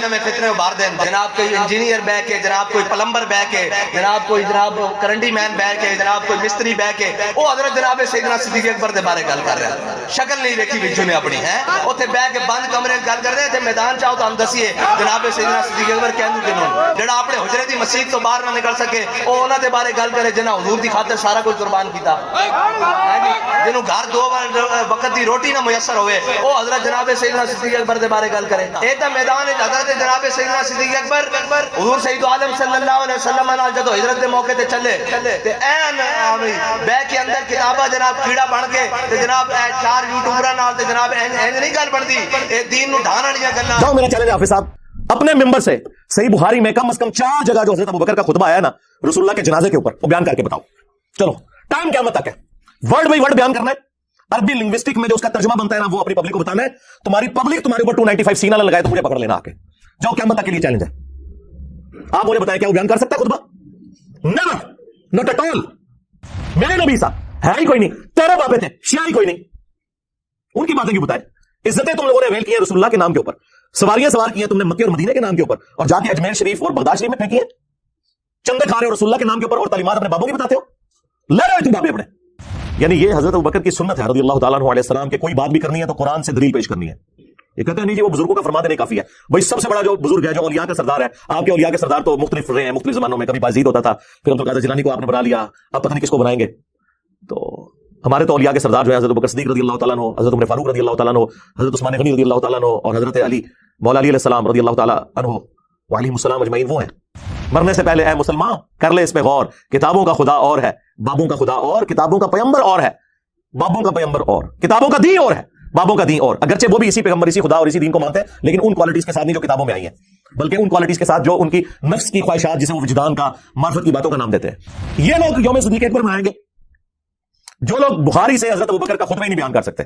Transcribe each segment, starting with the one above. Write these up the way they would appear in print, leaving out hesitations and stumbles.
نویں فتنے ابھار دیں. جناب کوئی انجینئر بہ کے, جناب کوئی پلمبر بہ کے, جناب کوئی جناب کرنڈی مین بہ کے, جناب کوئی مستری بہ کے, وہ حضرت جناب سیدنا صدیق اکبر دے بارے گل کر رہا ہے. شکل نہیں دیکھی بچوں نے اپنی ہے, اوتھے بہ کے بند کمرے گل کر رہے تھے. میدان چاہو تو ہم دسیے جناب سیدنا صدیق اکبر کہندو کنوں جڑا اپنے حجرے دی مسجد تو باہر نہ نکل سکے, او انہاں دے بارے گل کرے جنہاں حضور دی خاطر سارا کچھ قربان کیتا, جنہوں گھر 2 وقت دی روٹی نہ میسر ہوئے, او حضرت جناب سیدنا صدیق اکبر دے بارے گل کرے. اے تے میدان وچ حضرت جناب سیدنا صدیق اکبر حضور سید عالم صلی اللہ علیہ وسلم نال جدوں ہجرت دے موقع تے چلے تے این بیگ کے اندر کتاباں جناب کیڑا بن کے تے جناب 4 یوٹیوبراں نال تے جناب این نہیں گل بندی, اے دین نو ڈھان والیاں گلاں. جاؤ میرا چیلنج حافظ صاحب, اپنے ممبر سے صحیح بخاری میں کم از کم 4 جگہ جو حضرت ابوبکر کا خطبہ آیا ہے نا رسول اللہ کے جنازے کے اوپر, وہ بیان کر کے بتاؤ. چلو ٹائم قیامت تک ہے, ورڈ بائی ورڈ بیان کرنا ہے. عربی لنگوسٹک میں جو اس کا ترجمہ بنتا ہے نا وہ اپنی پبلک کو بتانا ہے. تمہاری پبلک تمہارے اوپر 295 سینہ نہ لگائے تو مجھے پکڑ لینا آ کے. جاؤ قیامت تک کے لیے چیلنج ہے. آپ مجھے بتائیں کیا وہ بیان کر سکتا ہے خطبہ؟ Never, not at all. میرے نبی صاحب ہے ہی کوئی نہیں, تیرے بابے تھے شیعہ ہی کوئی نہیں, ان کی باتیں کیوں بتائیں؟ عزتیں تم لوگوں نے اویل کی ہیں رسول اللہ کے نام کے اوپر, سواریاں سوار کی ہیں تم نے مکے اور مدینے کے نام کے اوپر, اور جا کے اجمیر شریف اور بغداد شریف میں پھینکی ہیں. چندے کھا رہے ہو رسول اللہ کے نام کے اوپر اور تعلیمات اپنے بابوں کی بتاتے ہو, لے رہے ہو تم بابے اپنے. یعنی یہ حضرت ابوبکر کی سنت ہے رضی اللہ تعالیٰ عنہ علیہ السلام کہ کوئی بات بھی کرنی ہے تو قرآن سے دلیل پیش کرنی ہے. یہ کہتے ہیں نہیں جی وہ بزرگوں کا فرما دینے کافی ہے. بھائی سب سے بڑا جو بزرگ ہے جو اولیاء کا سردار ہے, آپ کے اولیاء کے سردار تو مختلف رہے ہیں مختلف زمانوں میں. کبھی بازید ہوتا تھا, پھر عبدالقادر جیلانی کو آپ نے بنا لیا, اب پتہ نہیں کس کو بنائیں گے. تو ہمارے تو اولیاء کے سردار جو ہیں حضرت ابوبکر صدیق رضی اللہ تعالیٰ عنہ, حضرت عمر فاروق رضی اللہ تعالیٰ عنہ, حضرت عثمان غنی رضی اللہ تعالیٰ عنہ, اور حضرت علی مولا علی علیہ السلام رضی اللہ تعالیٰ عنہ وعلیہم السلام اجمعین. وہ ہیں مرنے سے پہلے اے مسلمان کر لے اس پہ غور, کتابوں کا خدا اور ہے بابوں کا خدا اور, کتابوں کا پیغمبر اور ہے بابوں کا پیغمبر اور, کتابوں کا دین اور ہے بابوں کا دین اور. اگرچہ وہ بھی اسی پیغمبر اسی خدا اور اسی دین کو مانتے ہیں, لیکن ان کوالٹیز کے ساتھ نہیں جو کتابوں میں آئی ہیں, بلکہ ان کوالٹیز کے ساتھ جو ان کی نفس کی خواہشات جسے وہ وجدان کا معرفت کی باتوں کا نام دیتے ہیں. یہ لوگ یوم صدیق اکبر منائیں گے جو لوگ بخاری سے حضرت ابوبکر کا خطبہ ہی نہیں بیان کر سکتے.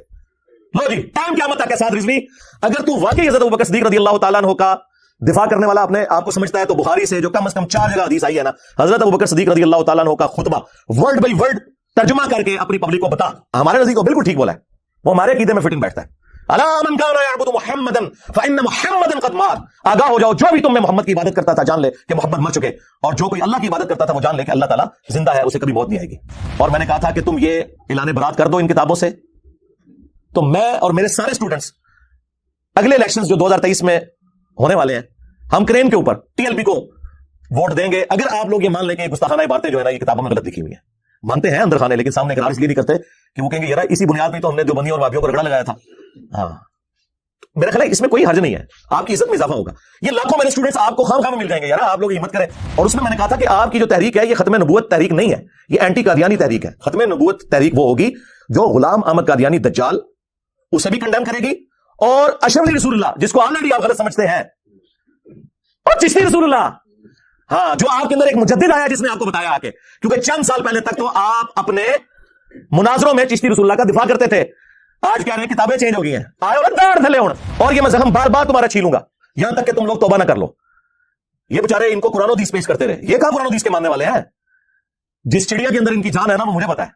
لو جی ٹائم قیامت تک کے ساتھ رضوی, اگر تو واقعی حضرت ابوبکر صدیق رضی اللہ تعالیٰ عنہ کا دفاع کرنے والا اپنے آپ کو سمجھتا ہے تو بخاری سے جو کم از کم 4 جگہ حدیث آئی ہے نا حضرت ابوبکر صدیق رضی اللہ تعالیٰ عنہ کا خطبہ ورڈ بائی ورڈ ترجمہ کر کے اپنی پبلک کو بتا. ہمارے نزدیک کو بالکل ٹھیک بولا ہے, وہ ہمارے عقیدے میں فٹنگ بیٹھتا ہے. الا من کان یعبد محمدا فان محمدا قد مات, آگاہ ہو جاؤ جو بھی تم میں محمد کی عبادت کرتا تھا جان لے کہ محمد مر چکے, اور جو کوئی اللہ کی عبادت کرتا تھا وہ جان لے کہ اللہ تعالیٰ زندہ ہے, اسے کبھی موت نہیں آئے گی. اور میں نے کہا تھا کہ تم یہ اعلان برات کر دو ان کتابوں سے, تو میں اور میرے سارے اسٹوڈنٹس اگلے الیکشنز جو 2023 میں ہونے والے ہیں, ہم کرین کے اوپر TLP کو ووٹ دیں گے اگر آپ لوگ یہ مان لیں کہ گستاخانہ باتیں جو ہے نا یہ کتابوں میں غلط لکھی ہوئی ہیں. مانتے ہیں اندر خانے, لیکن سامنے اقرار اس لیے نہیں کرتے کہ وہ کہیں گے یار اسی بنیاد پہ تو ہم نے دیوبندیوں اور وہابیوں کو رگڑا لگایا تھا. ہاں میرا خیال ہے اس میں کوئی حرج نہیں ہے, آپ کی عزت میں اضافہ ہوگا. یہ لاکھوں میرے اسٹوڈنٹس آپ کو خام خام مل جائیں گے, یار آپ لوگ ہمت کریں. اور اس میں نے کہا تھا کہ آپ کی جو تحریک ہے یہ ختم نبوت تحریک نہیں ہے, یہ اینٹی قادیانی تحریک ہے. ختم نبوت تحریک وہ ہوگی جو غلام احمد قادیانی دجال اسے بھی کنڈیم کرے گی, اور اشرف علی رسول اللہ جس کو آلریڈی آپ غلط سمجھتے ہیں, اور چشتی رسول اللہ, ہاں جو آپ کے اندر ایک مجدد آیا جس نے آپ کو بتایا آ کے, کیونکہ چند سال پہلے تک تو آپ اپنے مناظروں میں چشتی رسول اللہ کا دفاع کرتے تھے, آج کیا رہے کتابیں چینج ہو گئی ہیں, آئے اور داڑھ دھلے ہوں, اور یہ میں زخم بار بار تمہارا چھیلوں گا یہاں تک کہ تم لوگ توبہ نہ کر لو. یہ بیچارے ان کو قرآن و حدیث پیش کرتے رہے, یہ کہاں قرآن و حدیث کے ماننے والے ہیں؟ جس چڑیا کے اندر ان کی جان ہے نا وہ مجھے پتا ہے.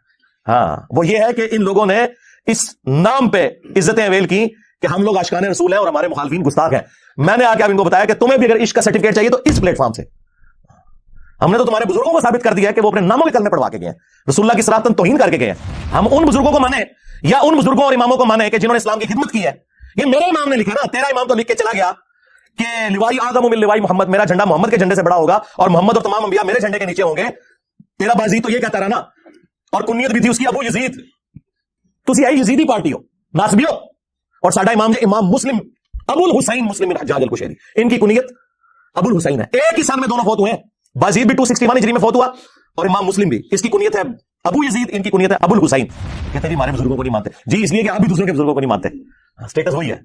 ہاں وہ یہ ہے کہ ان لوگوں نے اس نام پہ عزتیں اویل کی کہ ہم لوگ عاشقان رسول ہیں اور ہمارے مخالفین گستاخ ہیں. میں نے آ کے اب ان کو بتایا کہ تمہیں بھی اگر عشق کا سرٹیفکیٹ چاہیے تو اس پلیٹ فارم سے. ہم نے تو تمہارے بزرگوں کو ثابت کر دیا ہے کہ وہ اپنے ناموں کے کلمے پڑھوا کے گئے ہیں, رسول اللہ کی صراحتاً توہین کر کے گئے ہیں. ہم ان بزرگوں کو مانیں یا ان بزرگوں اور اماموں کو مانیں کہ جنہوں نے اسلام کی خدمت کی ہے. یہ میرے امام نے لکھا نا, تیرا امام تو لکھ کے چلا گیا کہ لوائی اعظم من لوائی محمد, میرا جھنڈا محمد کے جھنڈے سے بڑا ہوگا اور محمد اور تمام انبیاء میرے جھنڈے کے نیچے ہوں گے. تیرا بازید تو یہ کہتا رہا نا, اور کنیت بھی تھی اس کی ابو یزید. تسی آئی یزیدی پارٹی ہو, ناسبی ہو, اور ساڈا امام جو امام مسلم ابو الحسین مسلم بن حجاج القشیری, ان کی کنیت ابو الحسین ہے. ایک ہی سال میں دونوں فوت ہوئے ہیں, بازید بھی 261 ہجری میں فوت ہوا اور امام مسلم بھی, اس کی کنیت ہے ابو یزید, ان کی کنیت ہے ابو الحسین. کہتے ہیں ہمارے بزرگوں کو نہیں مانتے جی, اس لیے کہ آپ بھی دوسروں کے بزرگوں کو نہیں مانتے. اسٹیٹس وہی ہے.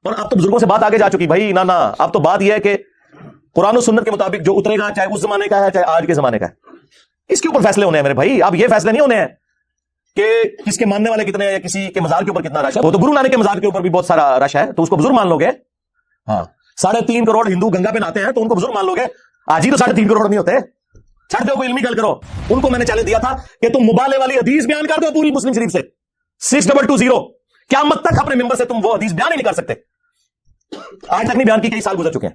اور اب تو بزرگوں سے بات آگے جا چکی بھائی, نا اب تو بات یہ ہے کہ قرآن و سنت کے مطابق جو اترے گا چاہے اس زمانے کا ہے چاہے آج کے زمانے کا ہے, اس کے اوپر فیصلے ہونے ہیں میرے بھائی. اب یہ فیصلے نہیں ہونے ہیں کہ کس کے ماننے والے کتنے ہیں یا کسی کے مزار کے اوپر کتنا رش ہے. وہ تو گرو نانک کے مزار کے اوپر بھی بہت سارا رش ہے, تو اس کو بزرگ مان لو گے. ہاں 3.5 کروڑ ہندو گنگا پہ نہاتے ہیں تو ان کو بزرگ مان لو گے. آج ہی تو 3.5 کروڑ نہیں ہوتے. چھڑ دو, کوئی علمی گل کرو. ان کو میں نے چیلنج دیا تھا کہ تم مبالغے والی حدیث بیان کر دو پوری مسلم شریف سے 6220, قیامت تک اپنے ممبر سے تم وہ حدیث بیان ہی نہیں کر سکتے. آج تک نہیں بیان کی, کئی سال گزر چکے ہیں.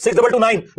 6229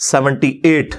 78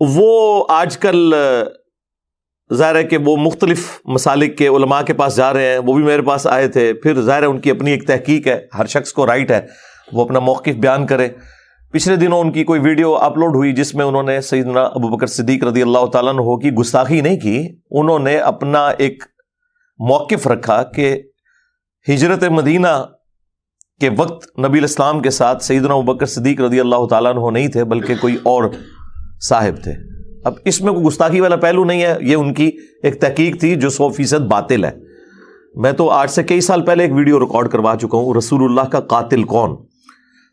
وہ آج کل ظاہر ہے کہ وہ مختلف مسالک کے علماء کے پاس جا رہے ہیں، وہ بھی میرے پاس آئے تھے. پھر ظاہر ہے ان کی اپنی ایک تحقیق ہے، ہر شخص کو رائٹ ہے وہ اپنا موقف بیان کرے. پچھلے دنوں ان کی کوئی ویڈیو اپلوڈ ہوئی جس میں انہوں نے سیدنا ابو بکر صدیق رضی اللہ تعالیٰ عنہ کی گستاخی نہیں کی، انہوں نے اپنا ایک موقف رکھا کہ ہجرت مدینہ کے وقت نبی الاسلام کے ساتھ سیدنا ابو بکر صدیق رضی اللہ تعالیٰ عنہ نہیں تھے بلکہ کوئی اور صاحب تھے. اب اس میں کوئی گستاخی والا پہلو نہیں ہے، یہ ان کی ایک تحقیق تھی جو 100% باطل ہے. میں تو آج سے کئی سال پہلے ایک ویڈیو ریکارڈ کروا چکا ہوں، رسول اللہ کا قاتل کون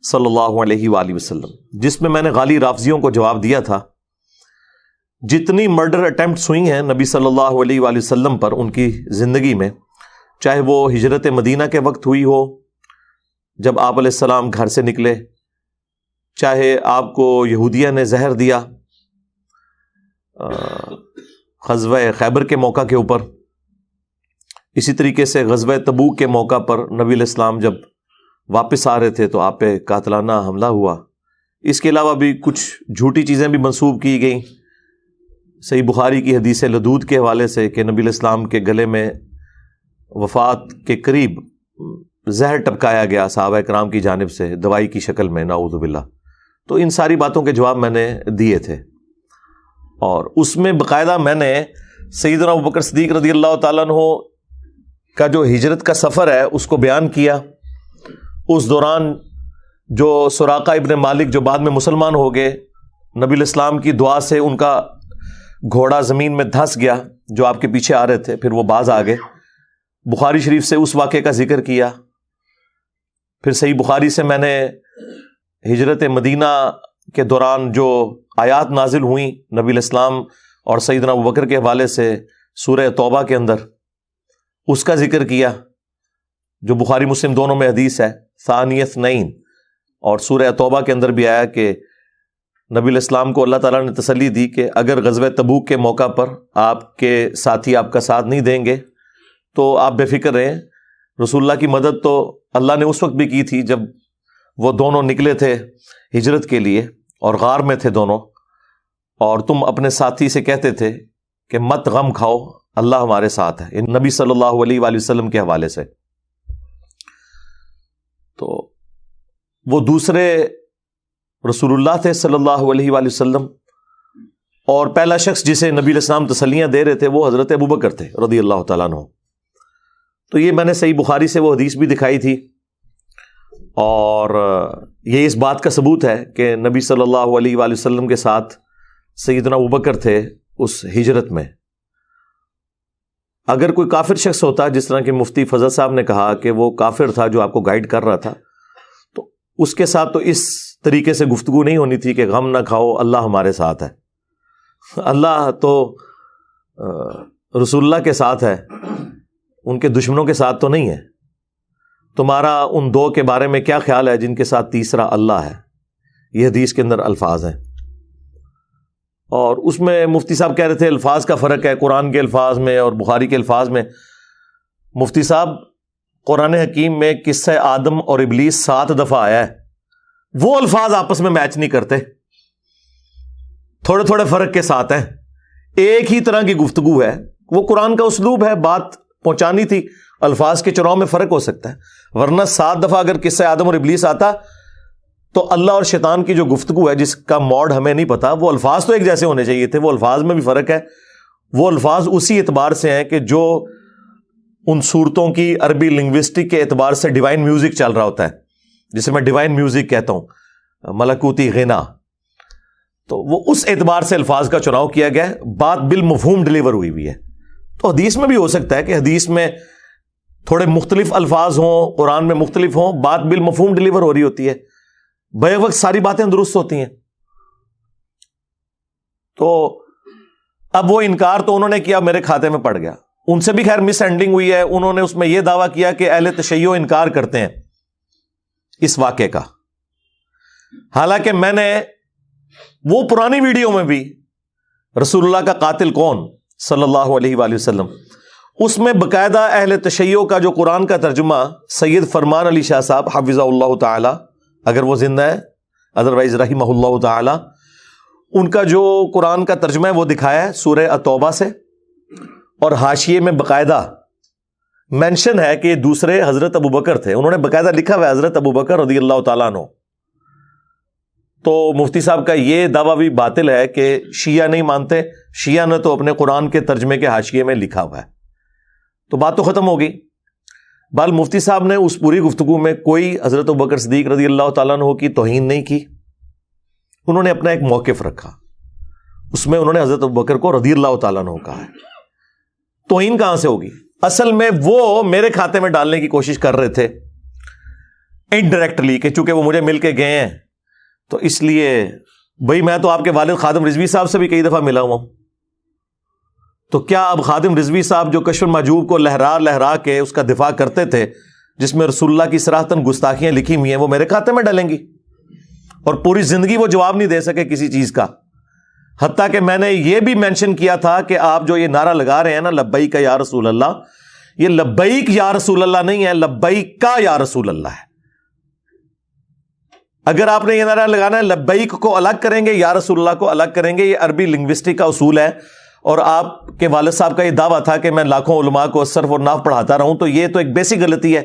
صلی اللہ علیہ وآلہ وسلم، جس میں نے غالی رافضیوں کو جواب دیا تھا. جتنی مرڈر اٹیمپٹس ہوئی ہیں نبی صلی اللہ علیہ وآلہ وسلم پر ان کی زندگی میں، چاہے وہ ہجرت مدینہ کے وقت ہوئی ہو جب آپ علیہ السلام گھر سے نکلے، چاہے آپ کو یہودیہ نے زہر دیا غزوہ خیبر کے موقع کے اوپر، اسی طریقے سے غزوہ تبوک کے موقع پر نبی علیہ السلام جب واپس آ رہے تھے تو آپ پہ قاتلانہ حملہ ہوا. اس کے علاوہ بھی کچھ جھوٹی چیزیں بھی منسوب کی گئیں. صحیح بخاری کی حدیث لدود کے حوالے سے کہ نبی علیہ السلام کے گلے میں وفات کے قریب زہر ٹپکایا گیا صحابہ کرام کی جانب سے دوائی کی شکل میں، نعوذ باللہ. تو ان ساری باتوں کے جواب میں نے دیے تھے، اور اس میں باقاعدہ میں نے سیدنا ابو بکر صدیق رضی اللہ تعالیٰ عنہ کا جو ہجرت کا سفر ہے اس کو بیان کیا. اس دوران جو سراقہ ابن مالک جو بعد میں مسلمان ہو گئے، نبی علیہ السلام کی دعا سے ان کا گھوڑا زمین میں دھنس گیا جو آپ کے پیچھے آ رہے تھے، پھر وہ باز آ گئے. بخاری شریف سے اس واقعے کا ذکر کیا. پھر صحیح بخاری سے میں نے ہجرت مدینہ کے دوران جو آیات نازل ہوئیں نبی علیہ السلام اور سیدنا ابوبکر کے حوالے سے سورہ توبہ کے اندر، اس کا ذکر کیا جو بخاری مسلم دونوں میں حدیث ہے، ثانی اثنین. اور سورہ توبہ کے اندر بھی آیا کہ نبی علیہ السلام کو اللہ تعالیٰ نے تسلی دی کہ اگر غزوہ تبوک کے موقع پر آپ کے ساتھی آپ کا ساتھ نہیں دیں گے تو آپ بے فکر رہیں. رسول اللہ کی مدد تو اللہ نے اس وقت بھی کی تھی جب وہ دونوں نکلے تھے ہجرت کے لیے اور غار میں تھے دونوں، اور تم اپنے ساتھی سے کہتے تھے کہ مت غم کھاؤ، اللہ ہمارے ساتھ ہے، نبی صلی اللہ علیہ وآلہ وسلم کے حوالے سے. تو وہ دوسرے رسول اللہ تھے صلی اللہ علیہ وآلہ وسلم، اور پہلا شخص جسے نبی علیہ السلام تسلیاں دے رہے تھے وہ حضرت ابوبکر تھے رضی اللہ تعالیٰ عنہ. تو یہ میں نے صحیح بخاری سے وہ حدیث بھی دکھائی تھی، اور یہ اس بات کا ثبوت ہے کہ نبی صلی اللہ علیہ وآلہ وسلم کے ساتھ سیدنا ابوبکر تھے اس ہجرت میں. اگر کوئی کافر شخص ہوتا، جس طرح کہ مفتی فضل صاحب نے کہا کہ وہ کافر تھا جو آپ کو گائیڈ کر رہا تھا، تو اس کے ساتھ تو اس طریقے سے گفتگو نہیں ہونی تھی کہ غم نہ کھاؤ، اللہ ہمارے ساتھ ہے. اللہ تو رسول اللہ کے ساتھ ہے، ان کے دشمنوں کے ساتھ تو نہیں ہے. تمہارا ان دو کے بارے میں کیا خیال ہے جن کے ساتھ تیسرا اللہ ہے؟ یہ حدیث کے اندر الفاظ ہیں، اور اس میں مفتی صاحب کہہ رہے تھے الفاظ کا فرق ہے قرآن کے الفاظ میں اور بخاری کے الفاظ میں. مفتی صاحب، قرآن حکیم میں قصہ آدم اور ابلیس 7 دفعہ آیا ہے، وہ الفاظ آپس میں میچ نہیں کرتے، تھوڑے تھوڑے فرق کے ساتھ ہیں. ایک ہی طرح کی گفتگو ہے، وہ قرآن کا اسلوب ہے، بات پہنچانی تھی، الفاظ کے چناؤ میں فرق ہو سکتا ہے. ورنہ 7 دفعہ اگر قصہ آدم اور ابلیس آتا تو اللہ اور شیطان کی جو گفتگو ہے جس کا موڈ ہمیں نہیں پتا، وہ الفاظ تو ایک جیسے ہونے چاہیے تھے. وہ الفاظ میں بھی فرق ہے. وہ الفاظ اسی اعتبار سے ہیں کہ جو ان صورتوں کی عربی لنگوسٹک کے اعتبار سے ڈیوائن میوزک چل رہا ہوتا ہے، جسے میں ڈیوائن میوزک کہتا ہوں، ملکوتی غنا. تو وہ اس اعتبار سے الفاظ کا چناؤ کیا گیا ہے، بات بالمفہوم ڈلیور ہوئی ہوئی ہے. تو حدیث میں بھی ہو سکتا ہے کہ حدیث میں تھوڑے مختلف الفاظ ہوں، قرآن میں مختلف ہوں، بات بالمفہوم ڈلیور ہو رہی ہوتی ہے، بیک وقت ساری باتیں درست ہوتی ہیں. تو اب وہ انکار تو انہوں نے کیا، میرے کھاتے میں پڑ گیا. ان سے بھی خیر مس ہینڈلنگ ہوئی ہے. انہوں نے اس میں یہ دعویٰ کیا کہ اہل تشیع انکار کرتے ہیں اس واقعے کا، حالانکہ میں نے وہ پرانی ویڈیو میں بھی رسول اللہ کا قاتل کون صلی اللہ علیہ وآلہ وسلم، اس میں باقاعدہ اہل تشیع کا جو قرآن کا ترجمہ سید فرمان علی شاہ صاحب حفظہ اللہ تعالی، اگر وہ زندہ ہے، ادروائز رحمہ اللہ تعالی، ان کا جو قرآن کا ترجمہ ہے وہ دکھایا ہے سورہ التوبہ سے، اور حاشیے میں باقاعدہ مینشن ہے کہ یہ دوسرے حضرت ابوبکر تھے. انہوں نے باقاعدہ لکھا ہوا ہے حضرت ابوبکر رضی اللہ تعالیٰ عنہ. تو مفتی صاحب کا یہ دعویٰ بھی باطل ہے کہ شیعہ نہیں مانتے. شیعہ نے تو اپنے قرآن کے ترجمے کے حاشیے میں لکھا ہوا ہے. تو بات تو ختم ہو گئی. بال مفتی صاحب نے اس پوری گفتگو میں کوئی حضرت ابوبکر صدیق رضی اللہ تعالیٰ عنہ کی توہین نہیں کی. انہوں نے اپنا ایک موقف رکھا، اس میں انہوں نے حضرت ابوبکر کو رضی اللہ تعالیٰ عنہ کہا ہے. توہین کہاں سے ہوگی؟ اصل میں وہ میرے کھاتے میں ڈالنے کی کوشش کر رہے تھے انڈائریکٹلی، کہ چونکہ وہ مجھے مل کے گئے ہیں تو اس لیے بھائی میں تو آپ کے والد خادم رضوی صاحب سے بھی کئی دفعہ ملا ہوا ہوں. تو کیا اب خادم رضوی صاحب جو کشف المحجوب کو لہرا لہرا کے اس کا دفاع کرتے تھے، جس میں رسول اللہ کی صراحتاً گستاخیاں لکھی ہوئی ہیں، وہ میرے کھاتے میں ڈالیں گی؟ اور پوری زندگی وہ جواب نہیں دے سکے کسی چیز کا. حتیٰ کہ میں نے یہ بھی مینشن کیا تھا کہ آپ جو یہ نعرہ لگا رہے ہیں نا لبیک یا رسول اللہ، یہ لبیک یا رسول اللہ نہیں ہے، لبیک کا یا رسول اللہ ہے. اگر آپ نے یہ نعرہ لگانا ہے لبیک کو الگ کریں گے، یا رسول اللہ کو الگ کریں گے. یہ عربی لنگوسٹک کا اصول ہے. اور آپ کے والد صاحب کا یہ دعویٰ تھا کہ میں لاکھوں علماء کو صرف اور نحو پڑھاتا رہوں، تو یہ تو ایک بیسک غلطی ہے.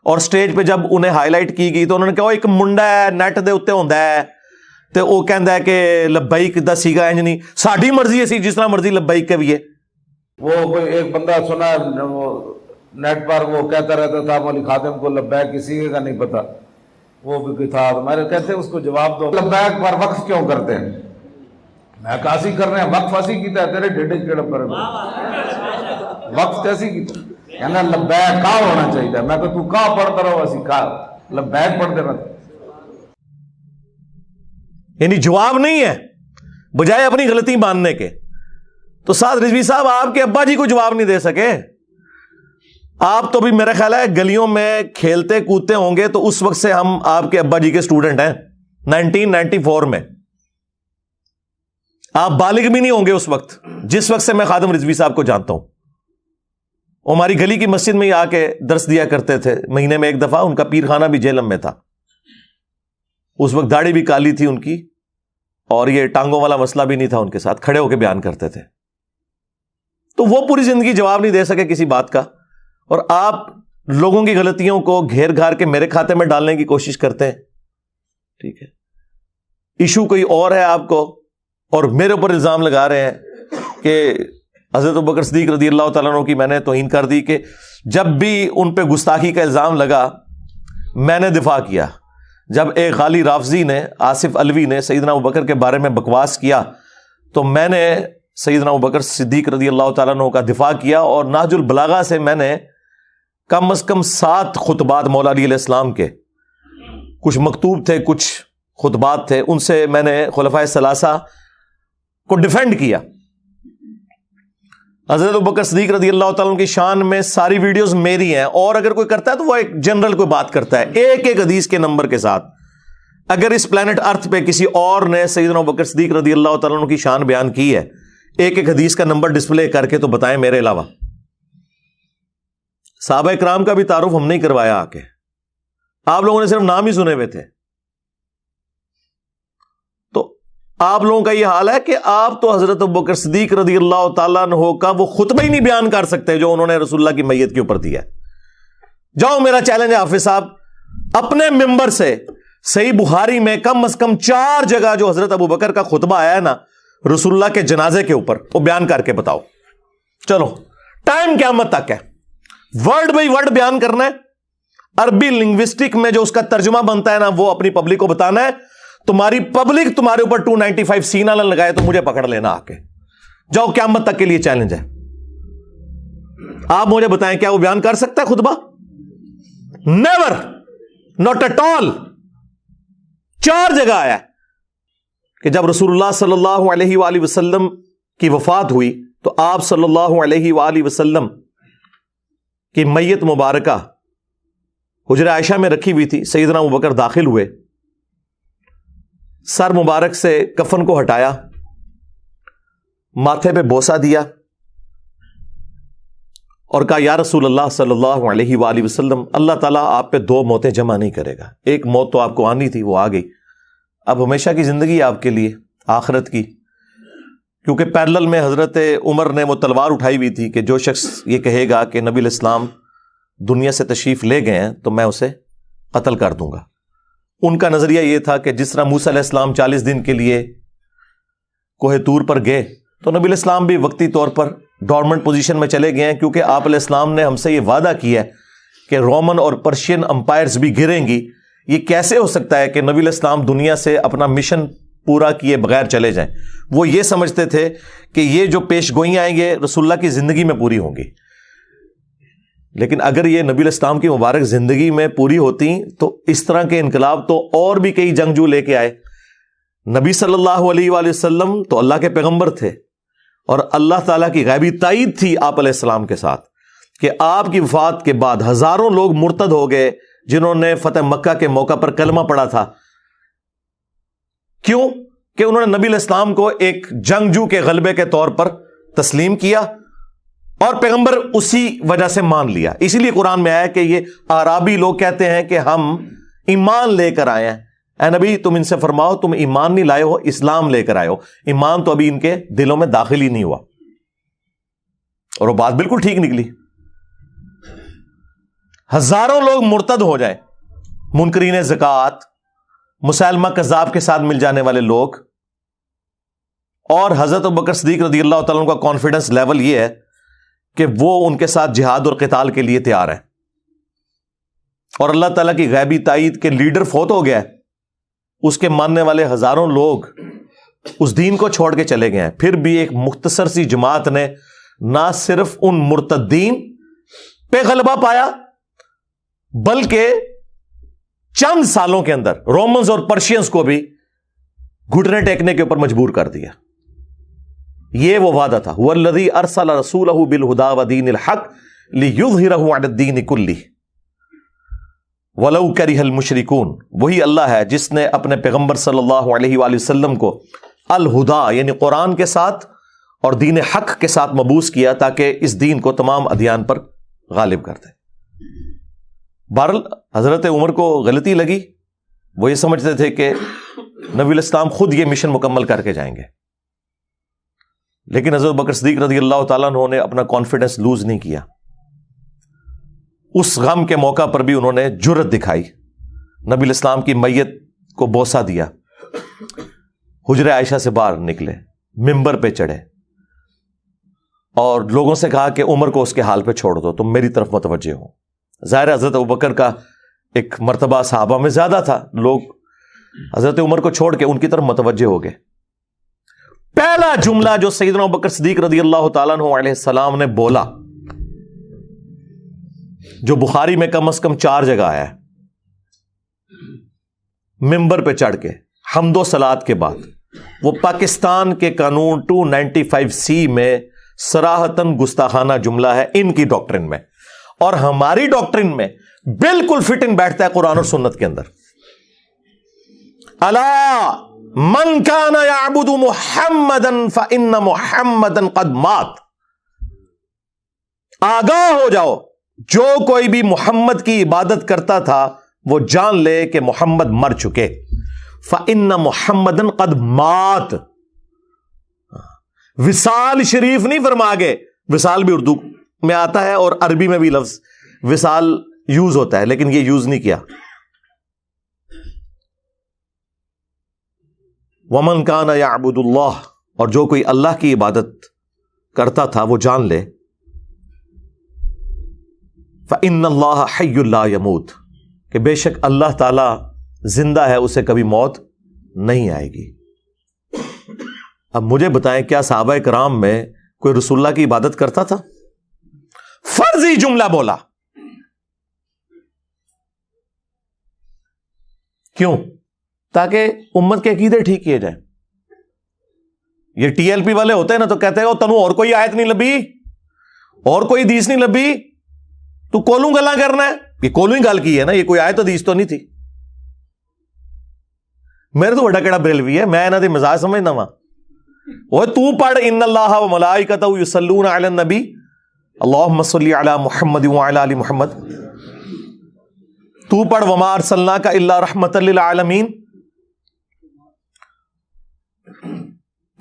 اور سٹیج پہ جب انہیں ہائی لائٹ کی گئی تو انہوں نے کہا ایک منڈا ہے نیٹ دے اتنے ہوندا ہے تے وہ کہندا ہے کہ لبیک دا سیگا انج نہیں، ساڈی مرضی ہے، جس طرح مرضی لبیک کے بھی ہے. وہ کوئی ایک بندہ سنا وہ نیٹ پر وہ کہتا رہتا تھا مولوی خادم کو لبیک کسی کا نہیں پتا، وہ بھی تھا. ہمارے کہتے ہیں اس کو جواب دو، لبیک پر وقف کیوں کرتے ہیں؟ میں کاسی کر رہے ہیں، وقف ایسی کیتا ہے تیرے ڈیڈے کیڑا پر وقف کیسی کیتا کہنا لبیک کا ہونا چاہیے. میں کہ تو کا پڑھتا رہو ایسی کا لبیک پڑھ دینا. یعنی جواب نہیں ہے بجائے اپنی غلطی ماننے کے. تو سعد رضوی صاحب آپ کے ابا جی کو جواب نہیں دے سکے. آپ تو بھی میرا خیال ہے گلیوں میں کھیلتے کودتے ہوں گے تو اس وقت سے ہم آپ کے ابا جی کے اسٹوڈنٹ ہیں 1994 میں. آپ بالغ بھی نہیں ہوں گے اس وقت جس وقت سے میں خادم رضوی صاحب کو جانتا ہوں. وہ ہماری گلی کی مسجد میں ہی آ کے درس دیا کرتے تھے مہینے میں ایک دفعہ. ان کا پیر خانہ بھی جہلم میں تھا. اس وقت داڑھی بھی کالی تھی ان کی، اور یہ ٹانگوں والا مسئلہ بھی نہیں تھا ان کے ساتھ، کھڑے ہو کے بیان کرتے تھے. تو وہ پوری زندگی جواب نہیں دے سکے کسی بات کا، اور آپ لوگوں کی غلطیوں کو گھیر گھار کے میرے کھاتے میں ڈالنے کی کوشش کرتے ہیں. ٹھیک ہے، ایشو کوئی اور ہے آپ کو، اور میرے اوپر الزام لگا رہے ہیں کہ حضرت ابوبکر صدیق رضی اللہ تعالیٰ عنہ کی میں نے توہین کر دی. کہ جب بھی ان پہ گستاخی کا الزام لگا میں نے دفاع کیا. جب ایک غالی رافضی نے، آصف علوی نے سیدنا ابوبکر کے بارے میں بکواس کیا تو میں نے سیدنا ابوبکر صدیق رضی اللہ تعالیٰ عنہ کا دفاع کیا. اور نہج البلاغہ سے میں نے کم از کم 7 خطبات مولا علی علیہ السلام کے، کچھ مکتوب تھے کچھ خطبات تھے، ان سے میں نے خلفائے ثلاثہ کو ڈیفینڈ کیا. حضرت ابوبکر صدیق رضی اللہ تعالیٰ عنہ کی شان میں ساری ویڈیوز میری ہیں. اور اگر کوئی کرتا ہے تو وہ ایک جنرل کوئی بات کرتا ہے ایک ایک حدیث کے نمبر کے ساتھ. اگر اس پلانٹ ارتھ پہ کسی اور نے سیدنا ابوبکر صدیق رضی اللہ تعالیٰ عنہ کی شان بیان کی ہے ایک ایک حدیث کا نمبر ڈسپلے کر کے، تو بتائیں میرے علاوہ. صحابہ کرام کا بھی تعارف ہم نہیں کروایا آ کے، آپ لوگوں نے صرف نام ہی سنے ہوئے تھے. تو آپ لوگوں کا یہ حال ہے کہ آپ تو حضرت ابوبکر صدیق رضی اللہ تعالیٰ عنہ کا وہ خطبہ ہی نہیں بیان کر سکتے جو انہوں نے رسول اللہ کی میت کے اوپر دیا. جاؤ، میرا چیلنج ہے حافظ صاحب، اپنے ممبر سے صحیح بخاری میں کم از کم 4 جگہ جو حضرت ابوبکر کا خطبہ آیا ہے نا رسول اللہ کے جنازے کے اوپر، وہ بیان کر کے بتاؤ. چلو، ٹائم قیامت تک ہے، ورڈ بائی ورڈ بیان کرنا ہے. عربی لنگوسٹک میں جو اس کا ترجمہ بنتا ہے نا وہ اپنی پبلک کو بتانا ہے. تمہاری پبلک تمہارے اوپر 295 سینہ نہ لگائے تو مجھے پکڑ لینا آ کے. جاؤ، قیامت تک کے لیے چیلنج ہے. آپ مجھے بتائیں کیا وہ بیان کر سکتا ہے خطبہ؟ نیور، ناٹ ایٹ آل. 4 جگہ آیا ہے کہ جب رسول اللہ صلی اللہ علیہ وآلہ وسلم کی وفات ہوئی تو آپ صلی اللہ علیہ وآلہ وسلم کی میت مبارکہ حجرہ عائشہ میں رکھی ہوئی تھی. سیدنا ابوبکر داخل ہوئے، سر مبارک سے کفن کو ہٹایا، ماتھے پہ بوسہ دیا اور کہا یا رسول اللہ صلی اللہ علیہ وآلہ وسلم، اللہ تعالیٰ آپ پہ 2 موتیں جمع نہیں کرے گا. ایک موت تو آپ کو آنی تھی، وہ آ گئی. اب ہمیشہ کی زندگی آپ کے لیے، آخرت کی، کیونکہ پیرلل میں حضرت عمر نے وہ تلوار اٹھائی ہوئی تھی کہ جو شخص یہ کہے گا کہ نبی الاسلام دنیا سے تشریف لے گئے ہیں تو میں اسے قتل کر دوں گا۔ ان کا نظریہ یہ تھا کہ جس طرح موسیٰ علیہ السلام 40 دن کے لیے کوہ طور پر گئے تو نبی الاسلام بھی وقتی طور پر ڈورمنٹ پوزیشن میں چلے گئے ہیں، کیونکہ آپ علیہ السلام نے ہم سے یہ وعدہ کیا ہے کہ رومن اور پرشین امپائرز بھی گریں گی۔ یہ کیسے ہو سکتا ہے کہ نبی علیہ السلام دنیا سے اپنا مشن پورا کیے بغیر چلے جائیں؟ وہ یہ سمجھتے تھے کہ یہ جو پیش گوئیاں آئیں گے رسول اللہ کی زندگی میں پوری ہوں گی، لیکن اگر یہ نبی علیہ السلام کی مبارک زندگی میں پوری ہوتی تو اس طرح کے انقلاب تو اور بھی کئی جنگجو لے کے آئے۔ نبی صلی اللہ علیہ وآلہ وسلم تو اللہ کے پیغمبر تھے، اور اللہ تعالیٰ کی غیبی تائید تھی آپ علیہ السلام کے ساتھ کہ آپ کی وفات کے بعد ہزاروں لوگ مرتد ہو گئے جنہوں نے فتح مکہ کے موقع پر کلمہ پڑھا تھا۔ کیوں؟ کہ انہوں نے نبی علیہ السلام کو ایک جنگجو کے غلبے کے طور پر تسلیم کیا اور پیغمبر اسی وجہ سے مان لیا۔ اسی لیے قرآن میں آیا کہ یہ اعرابی لوگ کہتے ہیں کہ ہم ایمان لے کر آئے ہیں۔ اے نبی تم ان سے فرماؤ تم ایمان نہیں لائے ہو، اسلام لے کر آئے ہو، ایمان تو ابھی ان کے دلوں میں داخل ہی نہیں ہوا۔ اور وہ بات بالکل ٹھیک نکلی۔ ہزاروں لوگ مرتد ہو جائیں، منکرین زکوٰۃ، مسلمہ کذاب کے ساتھ مل جانے والے لوگ، اور حضرت ابوبکر صدیق رضی اللہ تعالیٰ عنہ کا کانفیڈنس لیول یہ ہے کہ وہ ان کے ساتھ جہاد اور قتال کے لیے تیار ہیں، اور اللہ تعالیٰ کی غیبی تائید کے لیڈر فوت ہو گیا ہے، اس کے ماننے والے ہزاروں لوگ اس دین کو چھوڑ کے چلے گئے ہیں۔ پھر بھی ایک مختصر سی جماعت نے نہ صرف ان مرتدین پہ غلبہ پایا بلکہ چند سالوں کے اندر رومنز اور پرشینز کو بھی گھٹنے ٹیکنے کے اوپر مجبور کر دیا۔ یہ وہ وعدہ تھا، وَالَّذِي أَرْسَلَ رَسُولَهُ بِالْهُدَى وَدِينِ الْحَقِّ لِيُظْهِرَهُ عَلَى الدِّينِ كُلِّهِ وَلَوْ كَرِهَ الْمُشْرِكُونَ۔ وہی اللہ ہے جس نے اپنے پیغمبر صلی اللہ علیہ وآلہ وسلم کو الہدا یعنی قرآن کے ساتھ اور دین حق کے ساتھ مبعوث کیا تاکہ اس دین کو تمام ادیان پر غالب کر دے۔ بہرحال حضرت عمر کو غلطی لگی، وہ یہ سمجھتے تھے کہ نبی علیہ السلام خود یہ مشن مکمل کر کے جائیں گے، لیکن حضرت بکر صدیق رضی اللہ تعالیٰ عنہ نے اپنا کانفیڈنس لوز نہیں کیا۔ اس غم کے موقع پر بھی انہوں نے جرأت دکھائی، نبی علیہ السلام کی میت کو بوسہ دیا، حجرہ عائشہ سے باہر نکلے، ممبر پہ چڑھے اور لوگوں سے کہا کہ عمر کو اس کے حال پہ چھوڑ دو، تم میری طرف متوجہ ہو۔ ظاہر حضرت ابوبکر کا ایک مرتبہ صحابہ میں زیادہ تھا، لوگ حضرت عمر کو چھوڑ کے ان کی طرف متوجہ ہو گئے۔ پہلا جملہ جو سیدنا ابوبکر صدیق رضی اللہ تعالیٰ عنہ علیہ السلام نے بولا، جو بخاری میں کم از کم 4 جگہ آیا ہے، ممبر پہ چڑھ کے حمد و صلات کے بعد، وہ پاکستان کے قانون 295C میں صراحتاً گستاخانہ جملہ ہے ان کی ڈاکٹرن میں، اور ہماری ڈاکٹرن میں بالکل فٹ ان بیٹھتا ہے قرآن اور سنت کے اندر۔ الا من کان یعبد محمدا فان محمدا قد مات۔ آگاہ ہو جاؤ، جو کوئی بھی محمد کی عبادت کرتا تھا وہ جان لے کہ محمد مر چکے۔ فان محمدا قد مات۔ وصال شریف نہیں فرما گے، وصال بھی اردو میں آتا ہے اور عربی میں بھی لفظ وصال یوز ہوتا ہے، لیکن یہ یوز نہیں کیا۔ ومن کان یعبد اللہ، اور جو کوئی اللہ کی عبادت کرتا تھا وہ جان لے فإن اللہ حی لا یموت، کہ بے شک اللہ تعالی زندہ ہے، اسے کبھی موت نہیں آئے گی۔ اب مجھے بتائیں کیا صحابہ کرام میں کوئی رسول اللہ کی عبادت کرتا تھا؟ فرضی جملہ بولا، کیوں؟ تاکہ امت کے عقیدے ٹھیک کیے جائیں۔ یہ ٹی ایل پی والے ہوتے ہیں نا تو کہتے ہیں تنو اور کوئی آیت نہیں لبھی، اور کوئی حدیث نہیں لبھی، تو کولوں گلاں کرنا ہے۔ یہ کولوں ہی گل کی ہے نا، یہ کوئی آیت حدیث تو نہیں تھی۔ میرے تو بڑا کیڑا بریلوی ہے، میں انہاں دی مزاج سمجھنا وا۔ اوے تو پڑھ ان اللہ و ملائکتہ یصلون علی النبی اللہم صلی علی محمد وعلی آل محمد۔ تو پڑھ وما ارسلناک الا رحمۃ للعالمین۔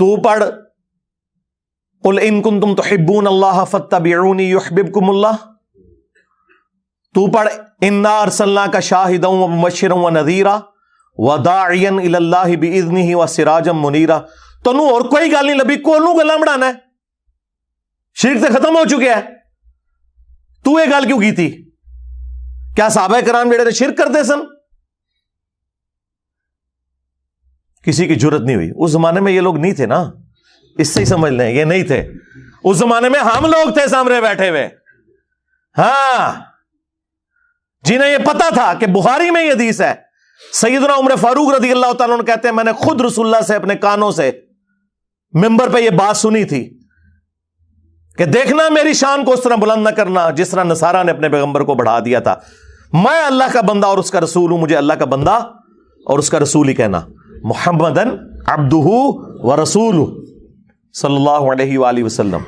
تو پڑھ قل ان کنتم تحبون اللہ فاتبعونی یحببکم اللہ. تو پڑھ انا ارسلناک شاہدا ومبشرا ونذیرا وداعیا الی اللہ باذنہ وسراجا منیرا. تنوں اور کوئی گل نہیں لبھی, کولوں گلاں بڑھانا ہے؟ شرک سے ختم ہو چکے ہے. تو یہ گل کیوں کی تھی؟ کیا صحابہ کرام جڑے شرک کرتے سن؟ کسی کی جرت نہیں ہوئی. اس زمانے میں یہ لوگ نہیں تھے نا, اس سے ہی سمجھ لیں یہ نہیں تھے. اس زمانے میں ہم لوگ تھے سامنے بیٹھے ہوئے, ہاں, جنہیں یہ پتا تھا کہ بخاری میں یہ حدیث ہے. سیدنا عمر فاروق رضی اللہ تعالیٰ عنہ کہتے ہیں میں نے خود رسول اللہ سے اپنے کانوں سے ممبر پہ یہ بات سنی تھی کہ دیکھنا میری شان کو اس طرح بلند نہ کرنا جس طرح نصارہ نے اپنے پیغمبر کو بڑھا دیا تھا. میں اللہ کا بندہ اور اس کا رسول ہوں, مجھے اللہ کا بندہ اور اس کا رسول ہی کہنا. محمدن عبدہ ورسولہ صلی اللہ علیہ وآلہ وسلم.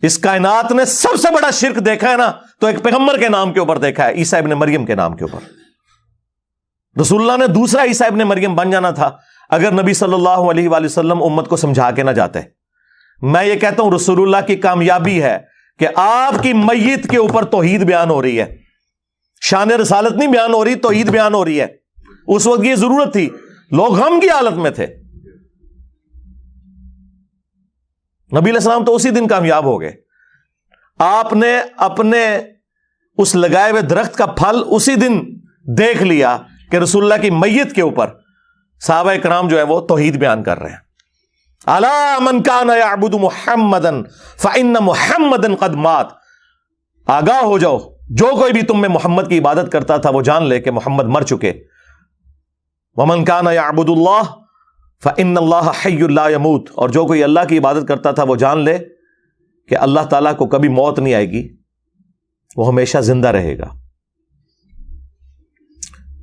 اس کائنات نے سب سے بڑا شرک دیکھا ہے نا تو ایک پیغمبر کے نام کے اوپر دیکھا ہے, عیسیٰ ابن مریم کے نام کے اوپر. رسول اللہ نے دوسرا عیسیٰ ابن مریم بن جانا تھا اگر نبی صلی اللہ علیہ وآلہ وسلم امت کو سمجھا کے نہ جاتے. میں یہ کہتا ہوں رسول اللہ کی کامیابی ہے کہ آپ کی میت کے اوپر توحید بیان ہو رہی ہے, شان رسالت نہیں بیان ہو رہی, توحید بیان ہو رہی ہے. اس وقت یہ ضرورت تھی, لوگ غم کی حالت میں تھے. نبی علیہ السلام تو اسی دن کامیاب ہو گئے. آپ نے اپنے اس لگائے ہوئے درخت کا پھل اسی دن دیکھ لیا کہ رسول اللہ کی میت کے اوپر صحابہ کرام جو ہے وہ توحید بیان کر رہے ہیں. الا من کان یعبد محمدا فان محمدا قد مات. آگاہ ہو جاؤ, جو کوئی بھی تم میں محمد کی عبادت کرتا تھا وہ جان لے کہ محمد مر چکے. ومن کان یعبد اللہ فان اللہ حی لا یموت. اور جو کوئی اللہ کی عبادت کرتا تھا وہ جان لے کہ اللہ تعالیٰ کو کبھی موت نہیں آئے گی, وہ ہمیشہ زندہ رہے گا.